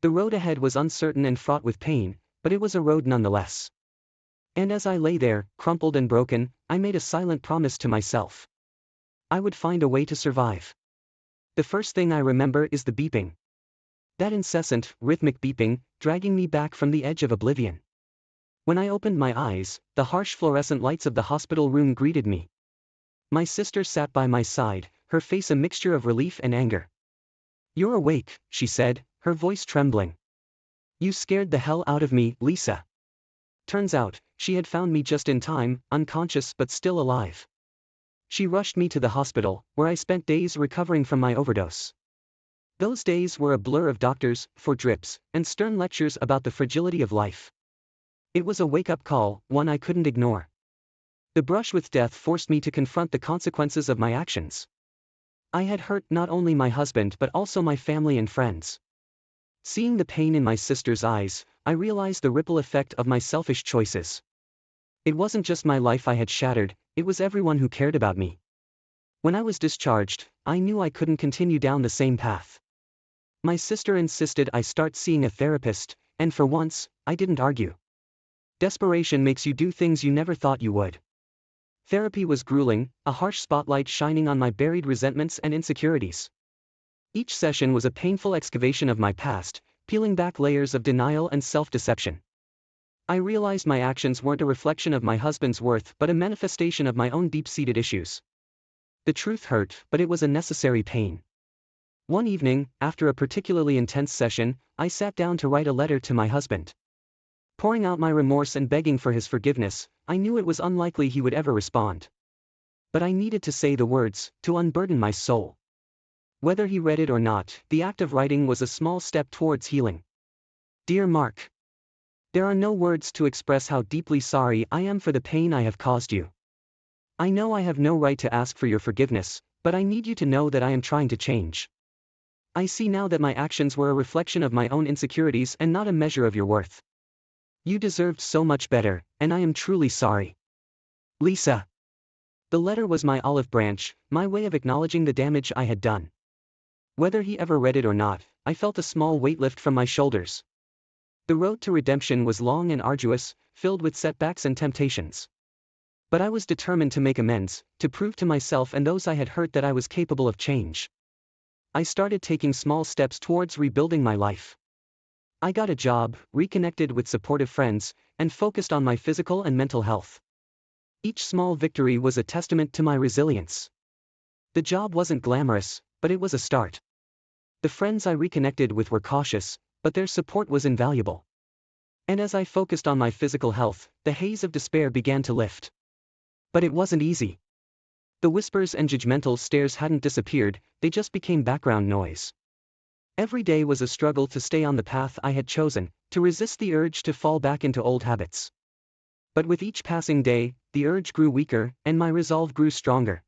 The road ahead was uncertain and fraught with pain, but it was a road nonetheless. And as I lay there, crumpled and broken, I made a silent promise to myself. I would find a way to survive. The first thing I remember is the beeping. That incessant, rhythmic beeping, dragging me back from the edge of oblivion. When I opened my eyes, the harsh fluorescent lights of the hospital room greeted me. My sister sat by my side, her face a mixture of relief and anger. "You're awake," she said, her voice trembling. "You scared the hell out of me, Lisa." Turns out, she had found me just in time, unconscious but still alive. She rushed me to the hospital, where I spent days recovering from my overdose. Those days were a blur of doctors, for drips, and stern lectures about the fragility of life. It was a wake-up call, one I couldn't ignore. The brush with death forced me to confront the consequences of my actions. I had hurt not only my husband but also my family and friends. Seeing the pain in my sister's eyes, I realized the ripple effect of my selfish choices. It wasn't just my life I had shattered, it was everyone who cared about me. When I was discharged, I knew I couldn't continue down the same path. My sister insisted I start seeing a therapist, and for once, I didn't argue. Desperation makes you do things you never thought you would. Therapy was grueling, a harsh spotlight shining on my buried resentments and insecurities. Each session was a painful excavation of my past, peeling back layers of denial and self-deception. I realized my actions weren't a reflection of my husband's worth but a manifestation of my own deep-seated issues. The truth hurt, but it was a necessary pain. One evening, after a particularly intense session, I sat down to write a letter to my husband. Pouring out my remorse and begging for his forgiveness, I knew it was unlikely he would ever respond. But I needed to say the words, to unburden my soul. Whether he read it or not, the act of writing was a small step towards healing. Dear Mark, there are no words to express how deeply sorry I am for the pain I have caused you. I know I have no right to ask for your forgiveness, but I need you to know that I am trying to change. I see now that my actions were a reflection of my own insecurities and not a measure of your worth. You deserved so much better, and I am truly sorry. Lisa. The letter was my olive branch, my way of acknowledging the damage I had done. Whether he ever read it or not, I felt a small weight lift from my shoulders. The road to redemption was long and arduous, filled with setbacks and temptations. But I was determined to make amends, to prove to myself and those I had hurt that I was capable of change. I started taking small steps towards rebuilding my life. I got a job, reconnected with supportive friends, and focused on my physical and mental health. Each small victory was a testament to my resilience. The job wasn't glamorous, but it was a start. The friends I reconnected with were cautious, but their support was invaluable. And as I focused on my physical health, the haze of despair began to lift. But it wasn't easy. The whispers and judgmental stares hadn't disappeared, they just became background noise. Every day was a struggle to stay on the path I had chosen, to resist the urge to fall back into old habits. But with each passing day, the urge grew weaker, and my resolve grew stronger.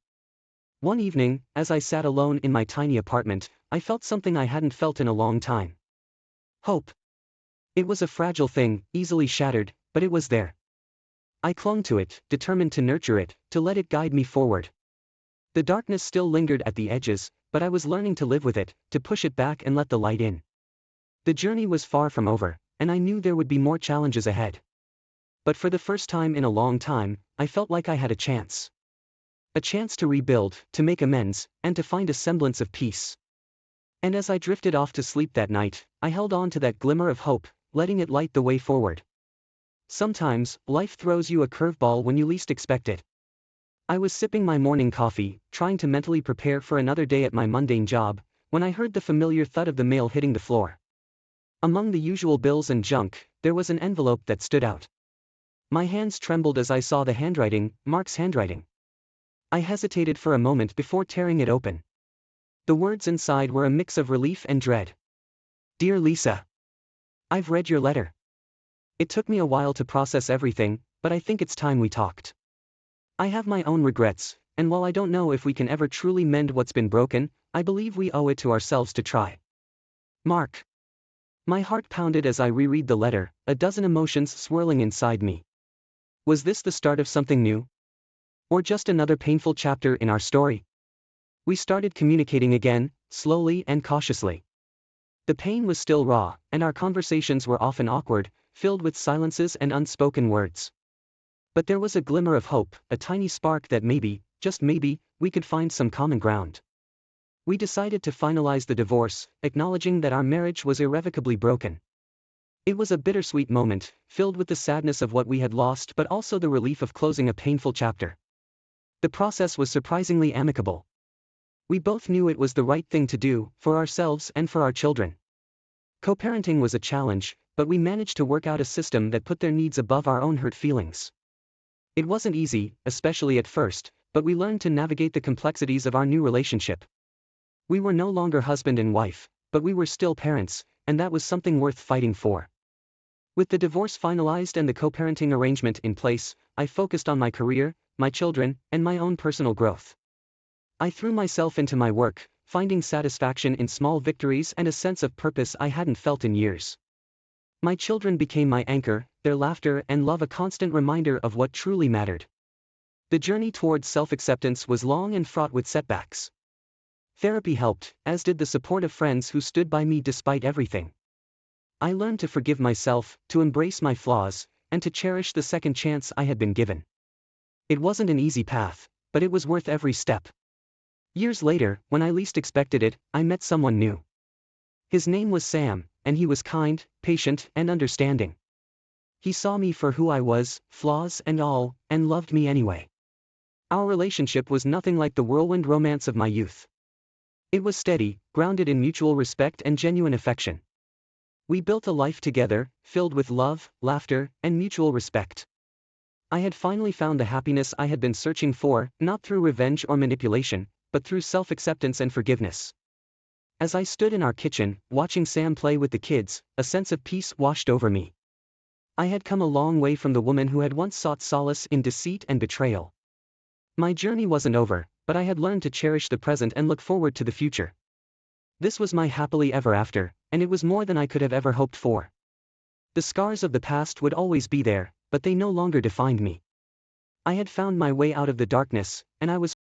One evening, as I sat alone in my tiny apartment, I felt something I hadn't felt in a long time. Hope. It was a fragile thing, easily shattered, but it was there. I clung to it, determined to nurture it, to let it guide me forward. The darkness still lingered at the edges, but I was learning to live with it, to push it back and let the light in. The journey was far from over, and I knew there would be more challenges ahead. But for the first time in a long time, I felt like I had a chance. A chance to rebuild, to make amends, and to find a semblance of peace. And as I drifted off to sleep that night, I held on to that glimmer of hope, letting it light the way forward. Sometimes, life throws you a curveball when you least expect it. I was sipping my morning coffee, trying to mentally prepare for another day at my mundane job, when I heard the familiar thud of the mail hitting the floor. Among the usual bills and junk, there was an envelope that stood out. My hands trembled as I saw the handwriting, Mark's handwriting. I hesitated for a moment before tearing it open. The words inside were a mix of relief and dread. Dear Lisa. I've read your letter. It took me a while to process everything, but I think it's time we talked. I have my own regrets, and while I don't know if we can ever truly mend what's been broken, I believe we owe it to ourselves to try. Mark. My heart pounded as I reread the letter, a dozen emotions swirling inside me. Was this the start of something new? Or just another painful chapter in our story? We started communicating again, slowly and cautiously. The pain was still raw, and our conversations were often awkward, filled with silences and unspoken words. But there was a glimmer of hope, a tiny spark that maybe, just maybe, we could find some common ground. We decided to finalize the divorce, acknowledging that our marriage was irrevocably broken. It was a bittersweet moment, filled with the sadness of what we had lost but also the relief of closing a painful chapter. The process was surprisingly amicable. We both knew it was the right thing to do, for ourselves and for our children. Co-parenting was a challenge, but we managed to work out a system that put their needs above our own hurt feelings. It wasn't easy, especially at first, but we learned to navigate the complexities of our new relationship. We were no longer husband and wife, but we were still parents, and that was something worth fighting for. With the divorce finalized and the co-parenting arrangement in place, I focused on my career, my children, and my own personal growth. I threw myself into my work, finding satisfaction in small victories and a sense of purpose I hadn't felt in years. My children became my anchor, their laughter and love a constant reminder of what truly mattered. The journey towards self-acceptance was long and fraught with setbacks. Therapy helped, as did the support of friends who stood by me despite everything. I learned to forgive myself, to embrace my flaws, and to cherish the second chance I had been given. It wasn't an easy path, but it was worth every step. Years later, when I least expected it, I met someone new. His name was Sam, and he was kind, patient, and understanding. He saw me for who I was, flaws and all, and loved me anyway. Our relationship was nothing like the whirlwind romance of my youth. It was steady, grounded in mutual respect and genuine affection. We built a life together, filled with love, laughter, and mutual respect. I had finally found the happiness I had been searching for, not through revenge or manipulation, but through self-acceptance and forgiveness. As I stood in our kitchen, watching Sam play with the kids, a sense of peace washed over me. I had come a long way from the woman who had once sought solace in deceit and betrayal. My journey wasn't over, but I had learned to cherish the present and look forward to the future. This was my happily ever after, and it was more than I could have ever hoped for. The scars of the past would always be there, but they no longer defined me. I had found my way out of the darkness, and I was